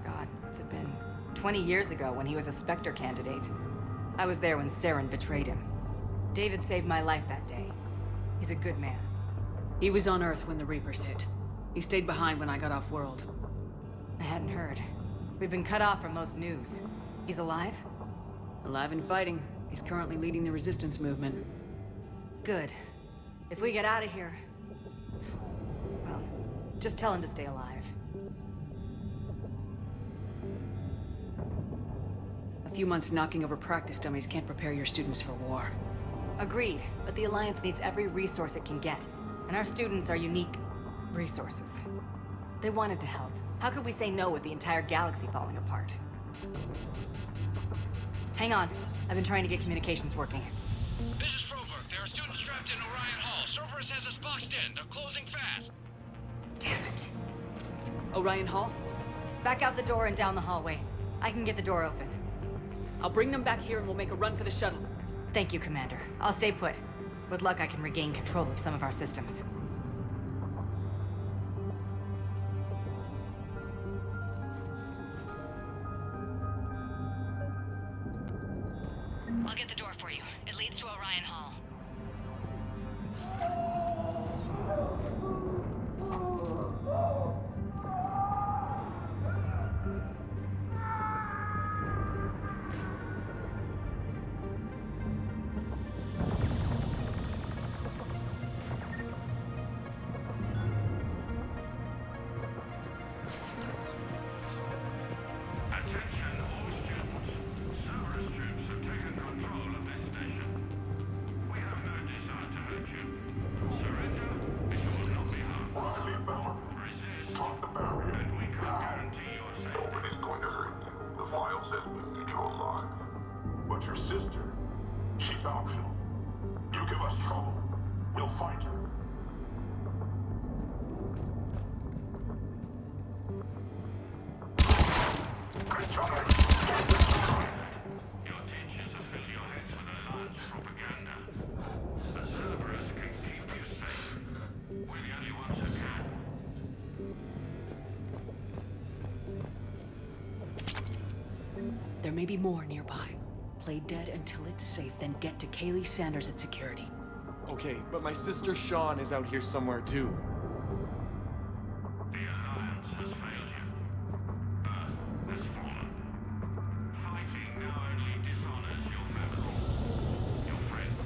God, what's it been? 20 years ago when he was a Spectre candidate. I was there when Saren betrayed him. David saved my life that day. He's a good man. He was on Earth when the Reapers hit. He stayed behind when I got off-world. I hadn't heard. We've been cut off from most news. He's alive? Alive and fighting. He's currently leading the resistance movement. Good. If we get out of here... well, just tell him to stay alive. A few months knocking over practice dummies can't prepare your students for war. Agreed, but the Alliance needs every resource it can get. And our students are unique resources. They wanted to help. How could we say no with the entire galaxy falling apart? Hang on. I've been trying to get communications working. This is Froberg. There are students trapped in Orion Hall. Cerberus has us boxed in. They're closing fast. Damn it. Orion Hall? Back out the door and down the hallway. I can get the door open. I'll bring them back here and we'll make a run for the shuttle. Thank you, Commander. I'll stay put. With luck, I can regain control of some of our systems. I'll get the door for you. It leads to Orion Hall. But your sister, she's optional. You give us trouble, we'll find her. Your teachers have filled your heads with Alliance propaganda. The Cerberus can keep you safe. We're the only ones who can. There may be more nearby. Play dead until it's safe, then get to Kaylee Sanders at security. Okay, but my sister Sean is out here somewhere too. The Alliance has failed you. Earth has fallen. Fighting now only dishonors your family, your friends.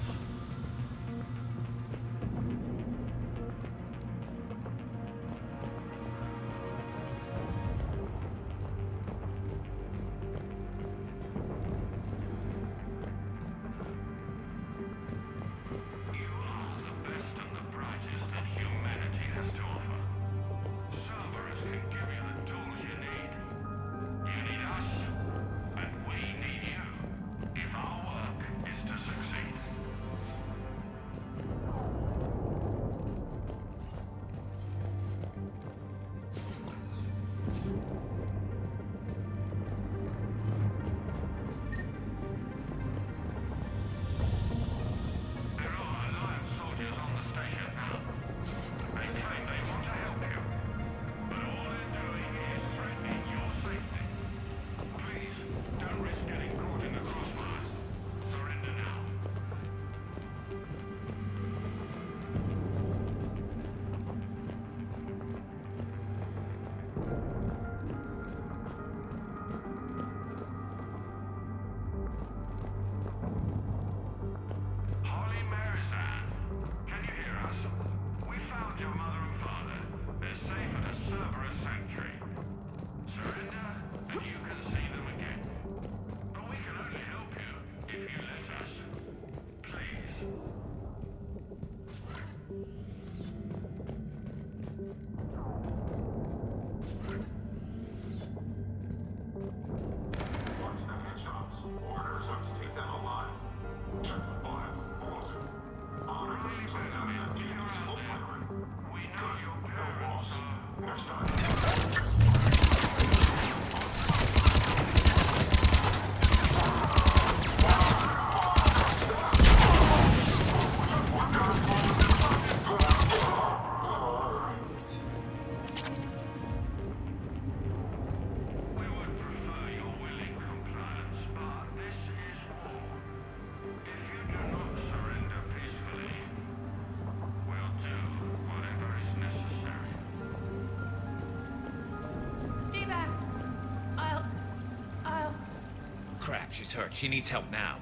crap, she's hurt. She needs help now.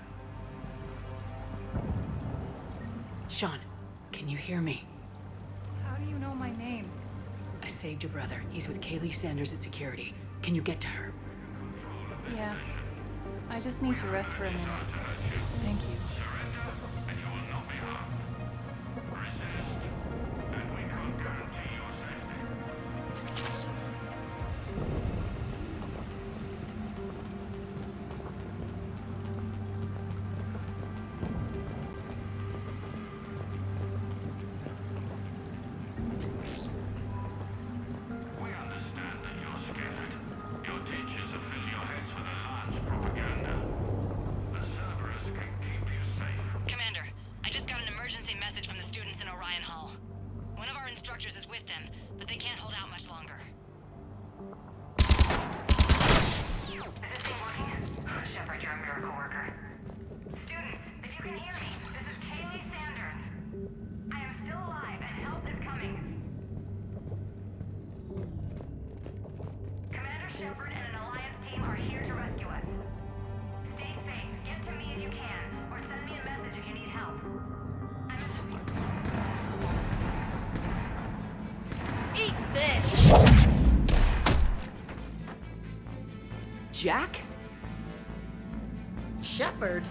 Sean, can you hear me? How do you know my name? I saved your brother. He's with Kaylee Sanders at security. Can you get to her? Yeah. I just need to rest for a minute. Thank you. Commander, I just got an emergency message from the students in Orion Hall. One of our instructors is with them, but they can't hold out much longer. Is this thing working? Shepard, you're a miracle worker. Students, if you can hear me, this is Kaylee Sanders. I am still alive and help is coming. Commander Shepard and an Alliance team are here to rescue us. Stay safe, get to me if you can, or send me a message if you need help. Eat this! Jack? Shepard?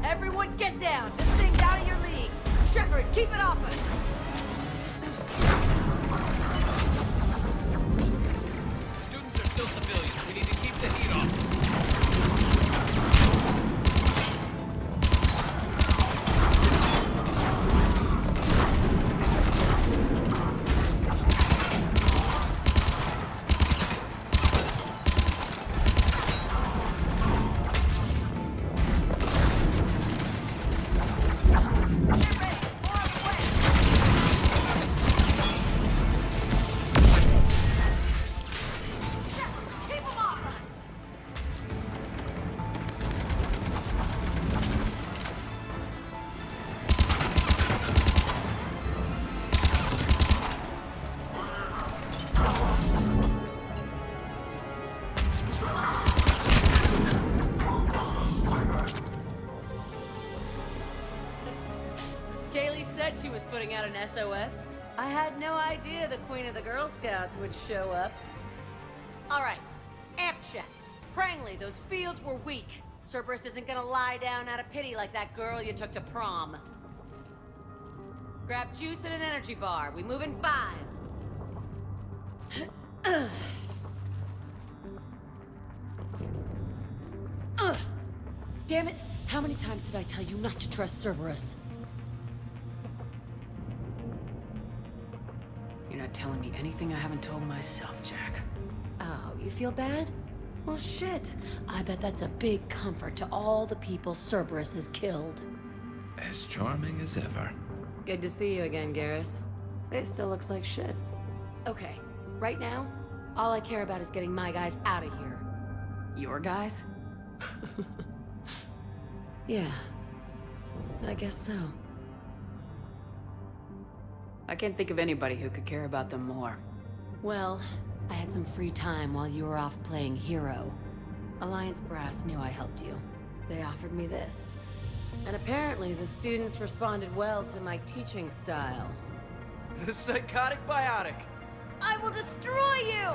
Everyone get down! This thing's out of your league! Shepard, keep it off us! Students are still civilians. We need to keep the heat off. Kaylee said she was putting out an SOS. I had no idea the Queen of the Girl Scouts would show up. All right, amp check. Prangley, those fields were weak. Cerberus isn't gonna lie down out of pity like that girl you took to prom. Grab juice and an energy bar. We move in 5. Damn it! How many times did I tell you not to trust Cerberus? You're not telling me anything I haven't told myself, Jack. Oh, you feel bad? Well, shit. I bet that's a big comfort to all the people Cerberus has killed. As charming as ever. Good to see you again, Garrus. It still looks like shit. Okay, right now, all I care about is getting my guys out of here. Your guys? Yeah. I guess so. I can't think of anybody who could care about them more. Well, I had some free time while you were off playing hero. Alliance Brass knew I helped you. They offered me this. And apparently the students responded well to my teaching style. The psychotic biotic! I will destroy you!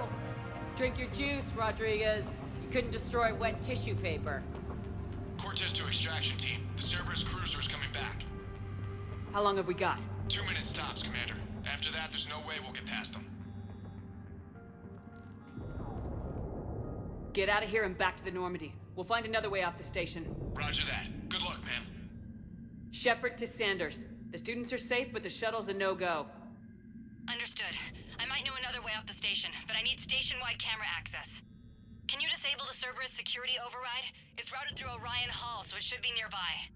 Drink your juice, Rodriguez. You couldn't destroy wet tissue paper. Cortez to extraction team. The Cerberus cruiser is coming back. How long have we got? 2 minutes tops, Commander. After that, there's no way we'll get past them. Get out of here and back to the Normandy. We'll find another way off the station. Roger that. Good luck, ma'am. Shepard to Sanders. The students are safe, but the shuttle's a no-go. Understood. I might know another way off the station, but I need station-wide camera access. Can you disable the Cerberus security override? It's routed through Orion Hall, so it should be nearby.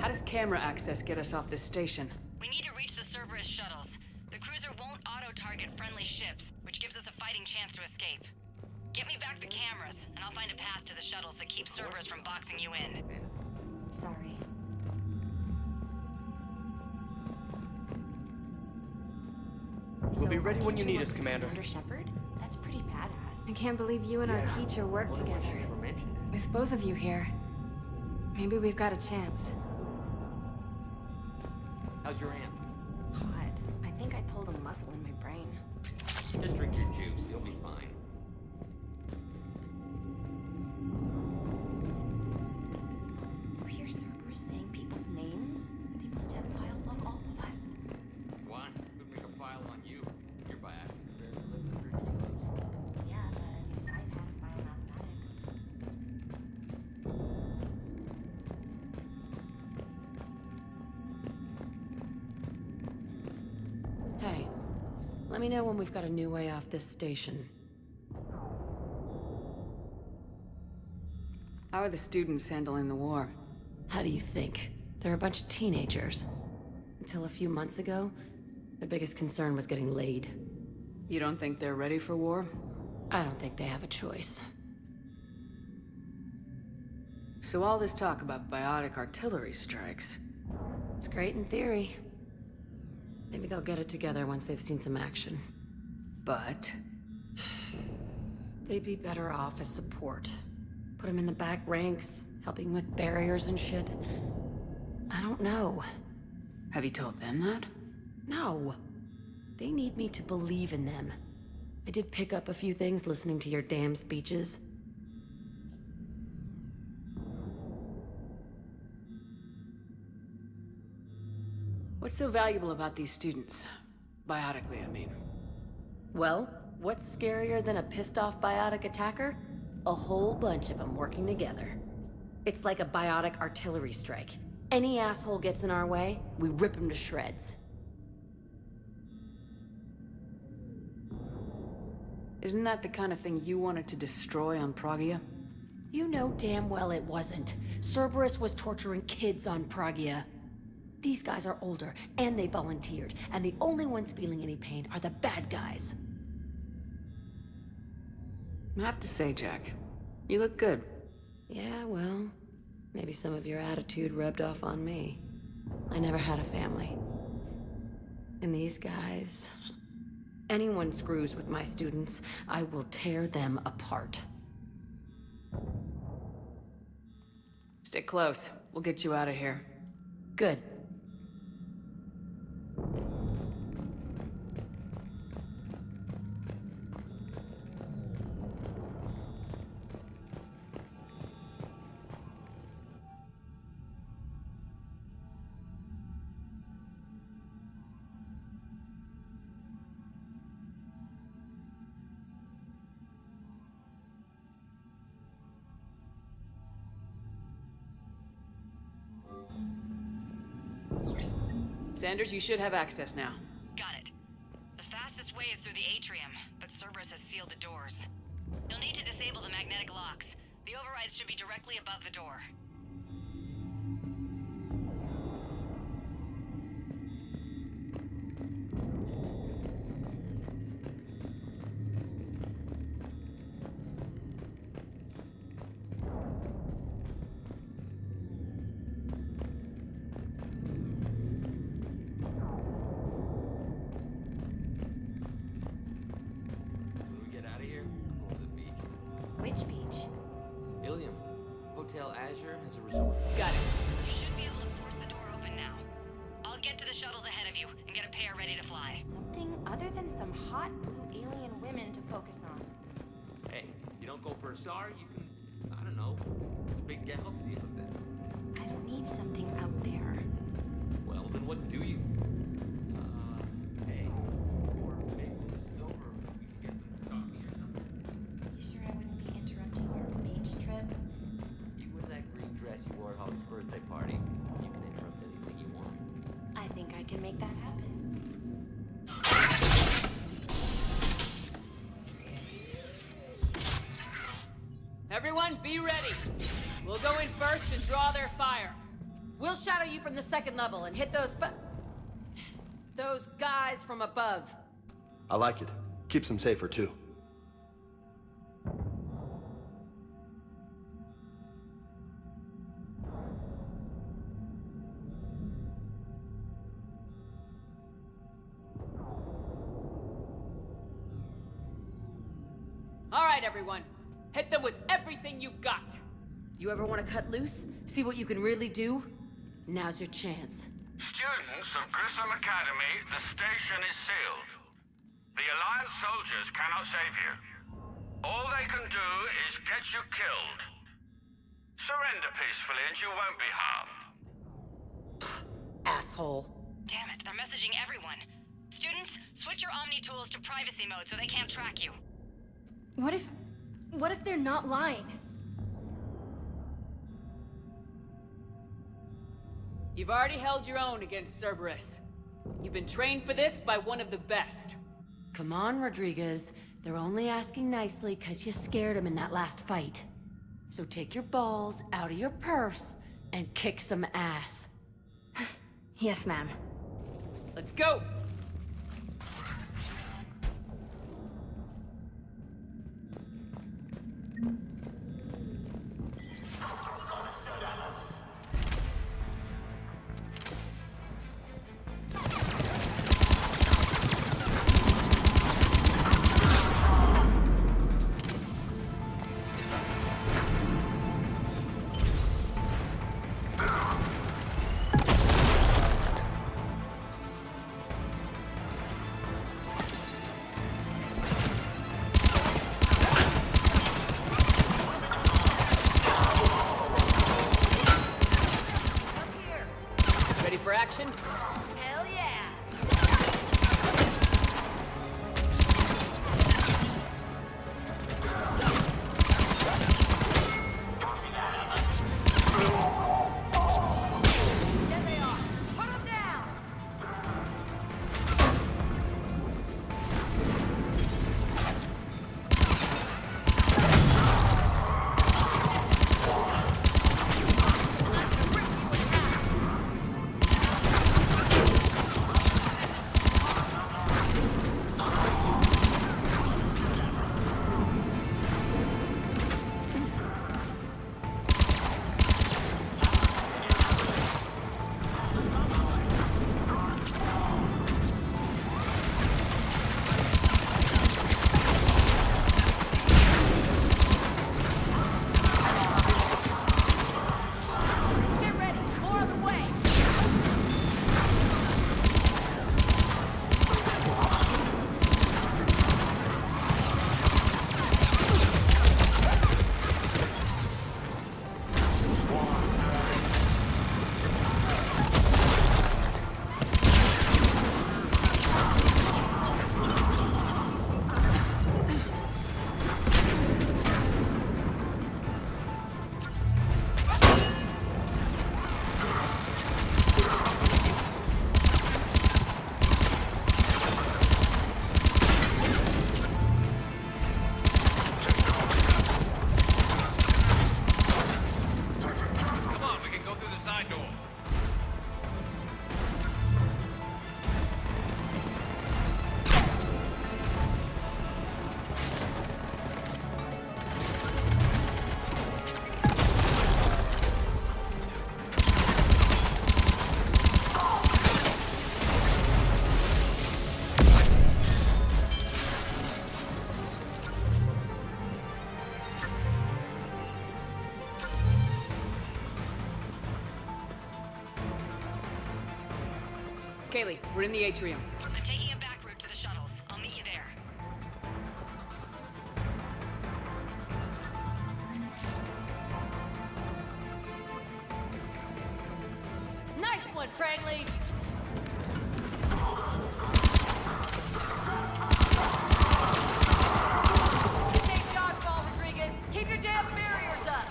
How does camera access get us off this station? We need to reach the Cerberus shuttles. The cruiser won't auto-target friendly ships, which gives us a fighting chance to escape. Get me back the cameras, and I'll find a path to the shuttles that keeps Cerberus from boxing you in. Sorry. We'll be ready when you need us, Commander. Commander Shepard? That's pretty badass. I can't believe you and our teacher worked together. With both of you here, maybe we've got a chance. How's your aunt? Hot. I think I pulled a muscle in my brain. Just drink your juice. You'll be fine. You hear Cerberus saying people's names? They must have files on all of us. Why? Could make a file on you. You're by accident. Yeah, but at least I've had a biomathematics. Hey, let me know when we've got a new way off this station. How are the students handling the war? How do you think? They're a bunch of teenagers. Until a few months ago, their biggest concern was getting laid. You don't think they're ready for war? I don't think they have a choice. So all this talk about biotic artillery strikes, it's great in theory. Maybe they'll get it together once they've seen some action. But they'd be better off as support. Put them in the back ranks, helping with barriers and shit. I don't know. Have you told them that? No. They need me to believe in them. I did pick up a few things listening to your damn speeches. What's so valuable about these students? Biotically, I mean. Well, what's scarier than a pissed-off biotic attacker? A whole bunch of them working together. It's like a biotic artillery strike. Any asshole gets in our way, we rip him to shreds. Isn't that the kind of thing you wanted to destroy on Pragia? You know damn well it wasn't. Cerberus was torturing kids on Pragia. These guys are older, and they volunteered, and the only ones feeling any pain are the bad guys. I have to say, Jack, you look good. Yeah, well, maybe some of your attitude rubbed off on me. I never had a family. And these guys... Anyone screws with my students, I will tear them apart. Stick close. We'll get you out of here. Good. Sanders, you should have access now. Got it. The fastest way is through the atrium, but Cerberus has sealed the doors. You'll need to disable the magnetic locks. The overrides should be directly above the door. Which beach? Ilium. Hotel Azure has a resort. Got it. You should be able to force the door open now. I'll get to the shuttles ahead of you and get a pair ready to fly. Something other than some hot blue alien women to focus on. Hey, you don't go for a SAR, you can, I don't know, it's a big galaxy out there. I don't need something out there. Well, then what do you? Hey, or maybe when this is over, we can get some coffee or something. You sure I wouldn't be interrupting your beach trip? You wear that green dress you wore at Holly's birthday party. You can interrupt anything you want. I think I can make that happen. Everyone, be ready. We'll go in first and draw their fire. We'll shadow you from the second level and hit those guys from above. I like it. Keeps them safer, too. All right, everyone. Hit them with everything you've got. You ever want to cut loose? See what you can really do? Now's your chance. Students of Grissom Academy, the station is sealed. The Alliance soldiers cannot save you. All they can do is get you killed. Surrender peacefully and you won't be harmed. Asshole. Damn it, they're messaging everyone. Students, switch your Omni tools to privacy mode so they can't track you. What if they're not lying? You've already held your own against Cerberus. You've been trained for this by one of the best. Come on, Rodriguez. They're only asking nicely because you scared them in that last fight. So take your balls out of your purse and kick some ass. Yes, ma'am. Let's go! For action? Hell yeah! There they are! Put them down! Kaylee, we're in the atrium. I'm taking a back route to the shuttles. I'll meet you there. Nice one, Cragley! Take dodgeball, Rodriguez. Keep your damn barriers up!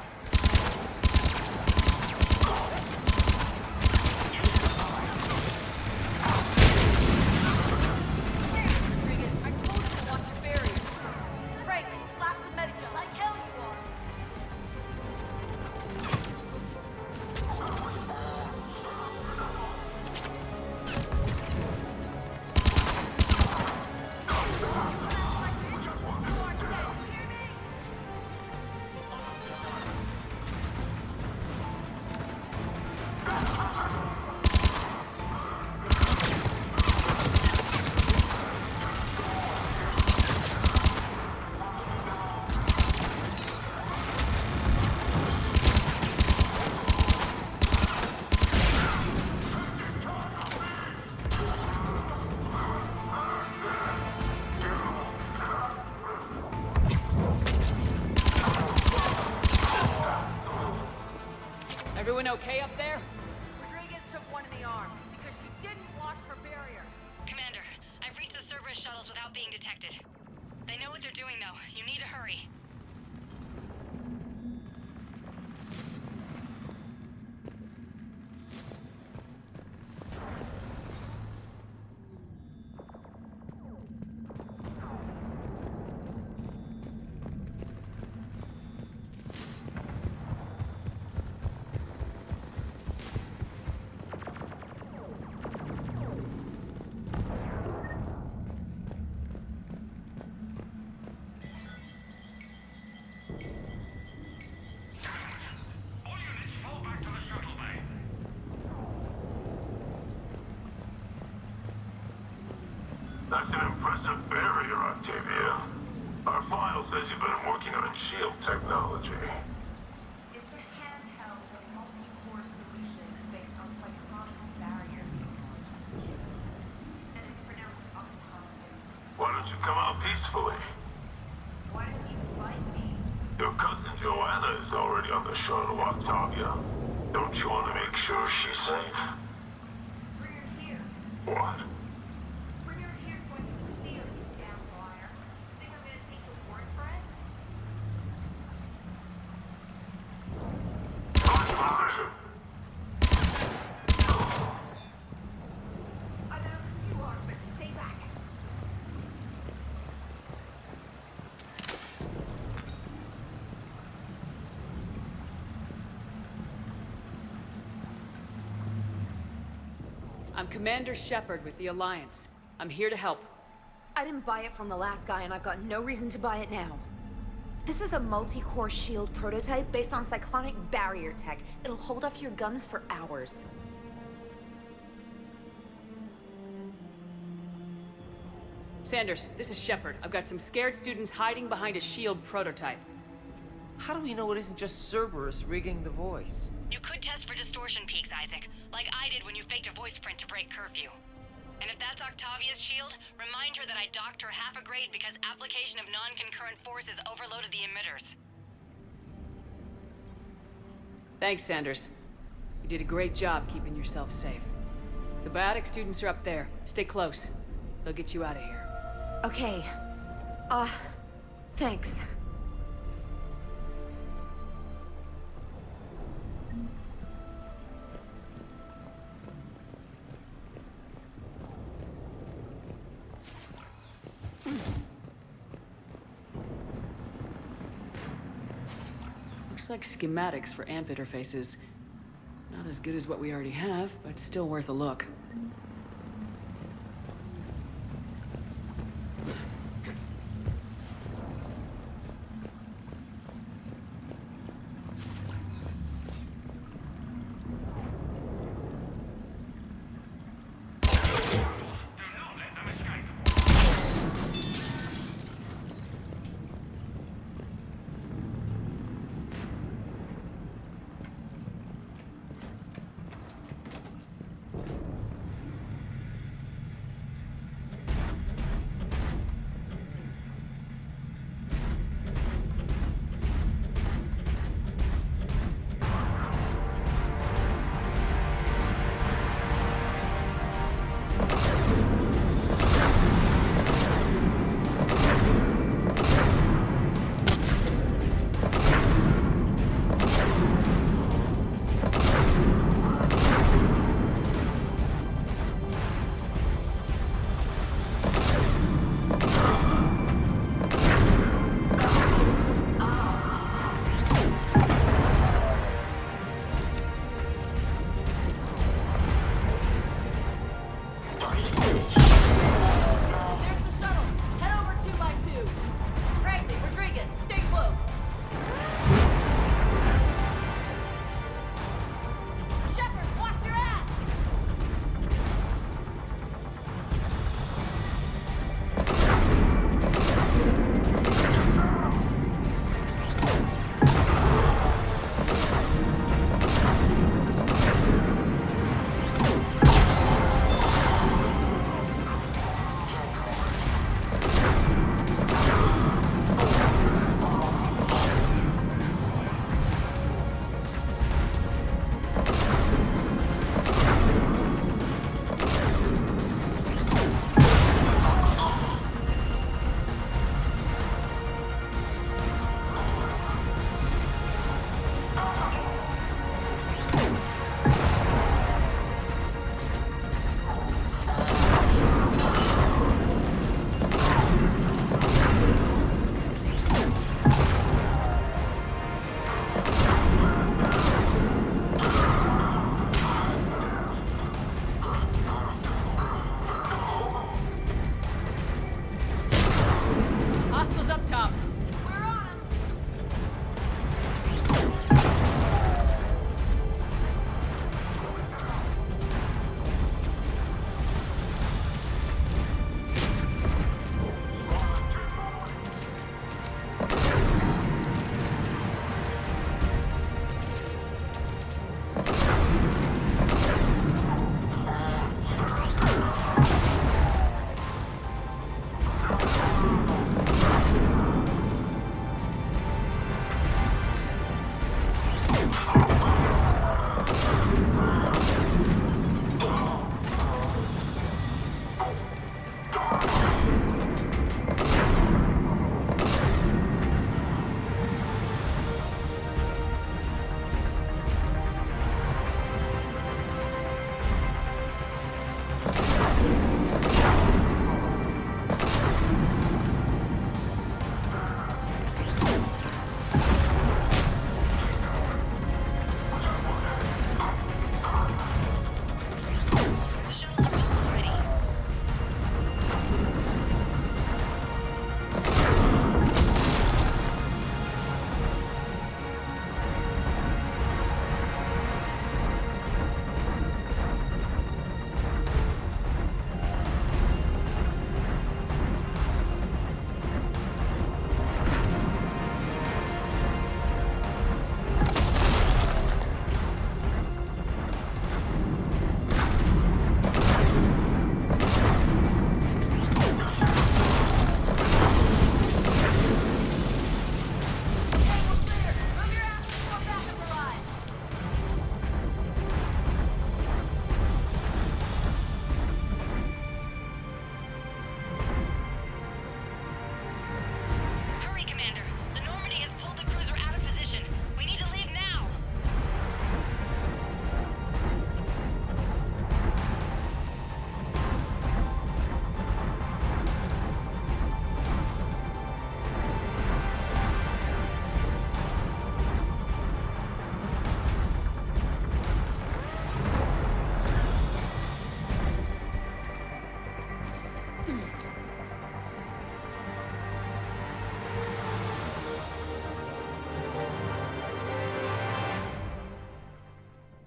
Everyone okay up there? Rodriguez took one in the arm because she didn't watch her barrier. Commander, I've reached the Cerberus shuttles without being detected. They know what they're doing, though. You need to hurry. That's an impressive barrier, Octavia. Our file says you've been working on shield technology. It's a handheld multi-core solution based on psychological barrier technology. And it's pronounced acclaimed. Why don't you come out peacefully? Why don't you fight me? Your cousin Joanna is already on the shuttle, Octavia. Don't you want to make sure she's safe? Bring her here. What? Bring her here so I can see her, you damn liar. Think I'm gonna take your word for it? I don't know who you are, but stay back. I'm Commander Shepard with the Alliance. I'm here to help. I didn't buy it from the last guy, and I've got no reason to buy it now. This is a multi-core shield prototype based on cyclonic barrier tech. It'll hold off your guns for hours. Sanders, this is Shepard. I've got some scared students hiding behind a shield prototype. How do we know it isn't just Cerberus rigging the voice? You could test for distortion peaks, Isaac, like I did when you faked a voice print to break curfew. And if that's Octavia's shield, remind her that I docked her half a grade because application of non-concurrent forces overloaded the emitters. Thanks, Sanders. You did a great job keeping yourself safe. The biotic students are up there. Stay close. They'll get you out of here. Okay. Thanks. Looks like schematics for AMP interfaces. Not as good as what we already have, but still worth a look.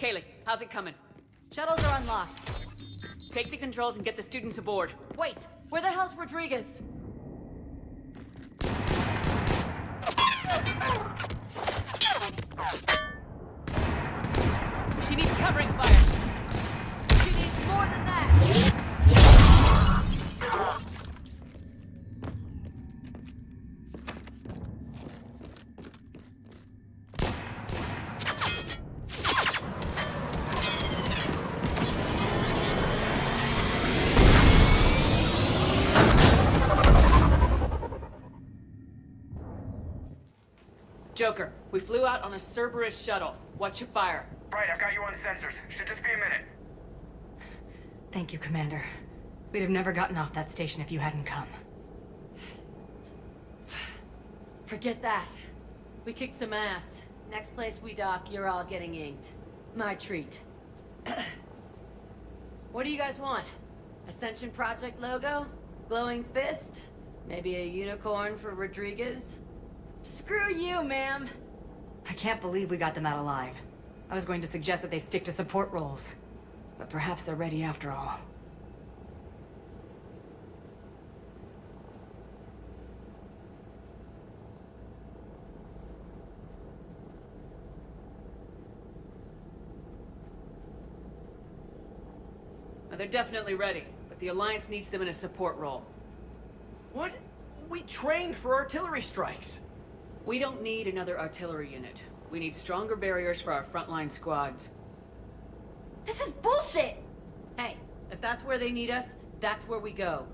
Kaylee, how's it coming? Shuttles are unlocked. Take the controls and get the students aboard. Wait, where the hell's Rodriguez? She needs covering fire. She needs more than that. Joker, we flew out on a Cerberus shuttle. What's your fire? Right, I've got you on sensors. Should just be a minute. Thank you, Commander. We'd have never gotten off that station if you hadn't come. Forget that. We kicked some ass. Next place we dock, you're all getting inked. My treat. What do you guys want? Ascension Project logo? Glowing fist? Maybe a unicorn for Rodriguez? Screw you, ma'am. I can't believe we got them out alive. I was going to suggest that they stick to support roles. But perhaps they're ready after all. Now, they're definitely ready, but the Alliance needs them in a support role. What? We trained for artillery strikes. We don't need another artillery unit. We need stronger barriers for our frontline squads. This is bullshit! Hey, if that's where they need us, that's where we go.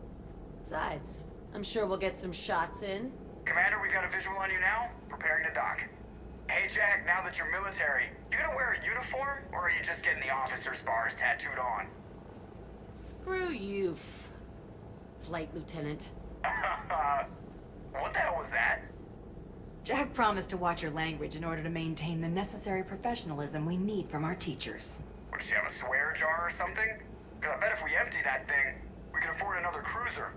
Besides, I'm sure we'll get some shots in. Commander, we've got a visual on you now. Preparing to dock. Hey, Jack, now that you're military, you gonna wear a uniform, or are you just getting the officer's bars tattooed on? Screw you, Flight Lieutenant. What the hell was that? Jack promised to watch your language in order to maintain the necessary professionalism we need from our teachers. What, does she have a swear jar or something? Because I bet if we empty that thing, we can afford another cruiser.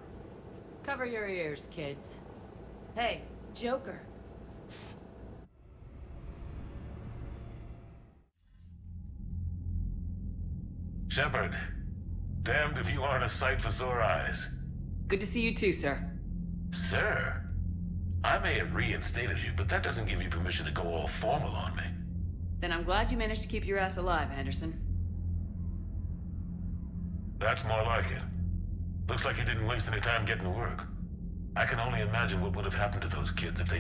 Cover your ears, kids. Hey, Joker. Shepard, damned if you aren't a sight for sore eyes. Good to see you too, sir. Sir? I may have reinstated you, but that doesn't give you permission to go all formal on me. Then I'm glad you managed to keep your ass alive, Henderson. That's more like it. Looks like you didn't waste any time getting to work. I can only imagine what would have happened to those kids if they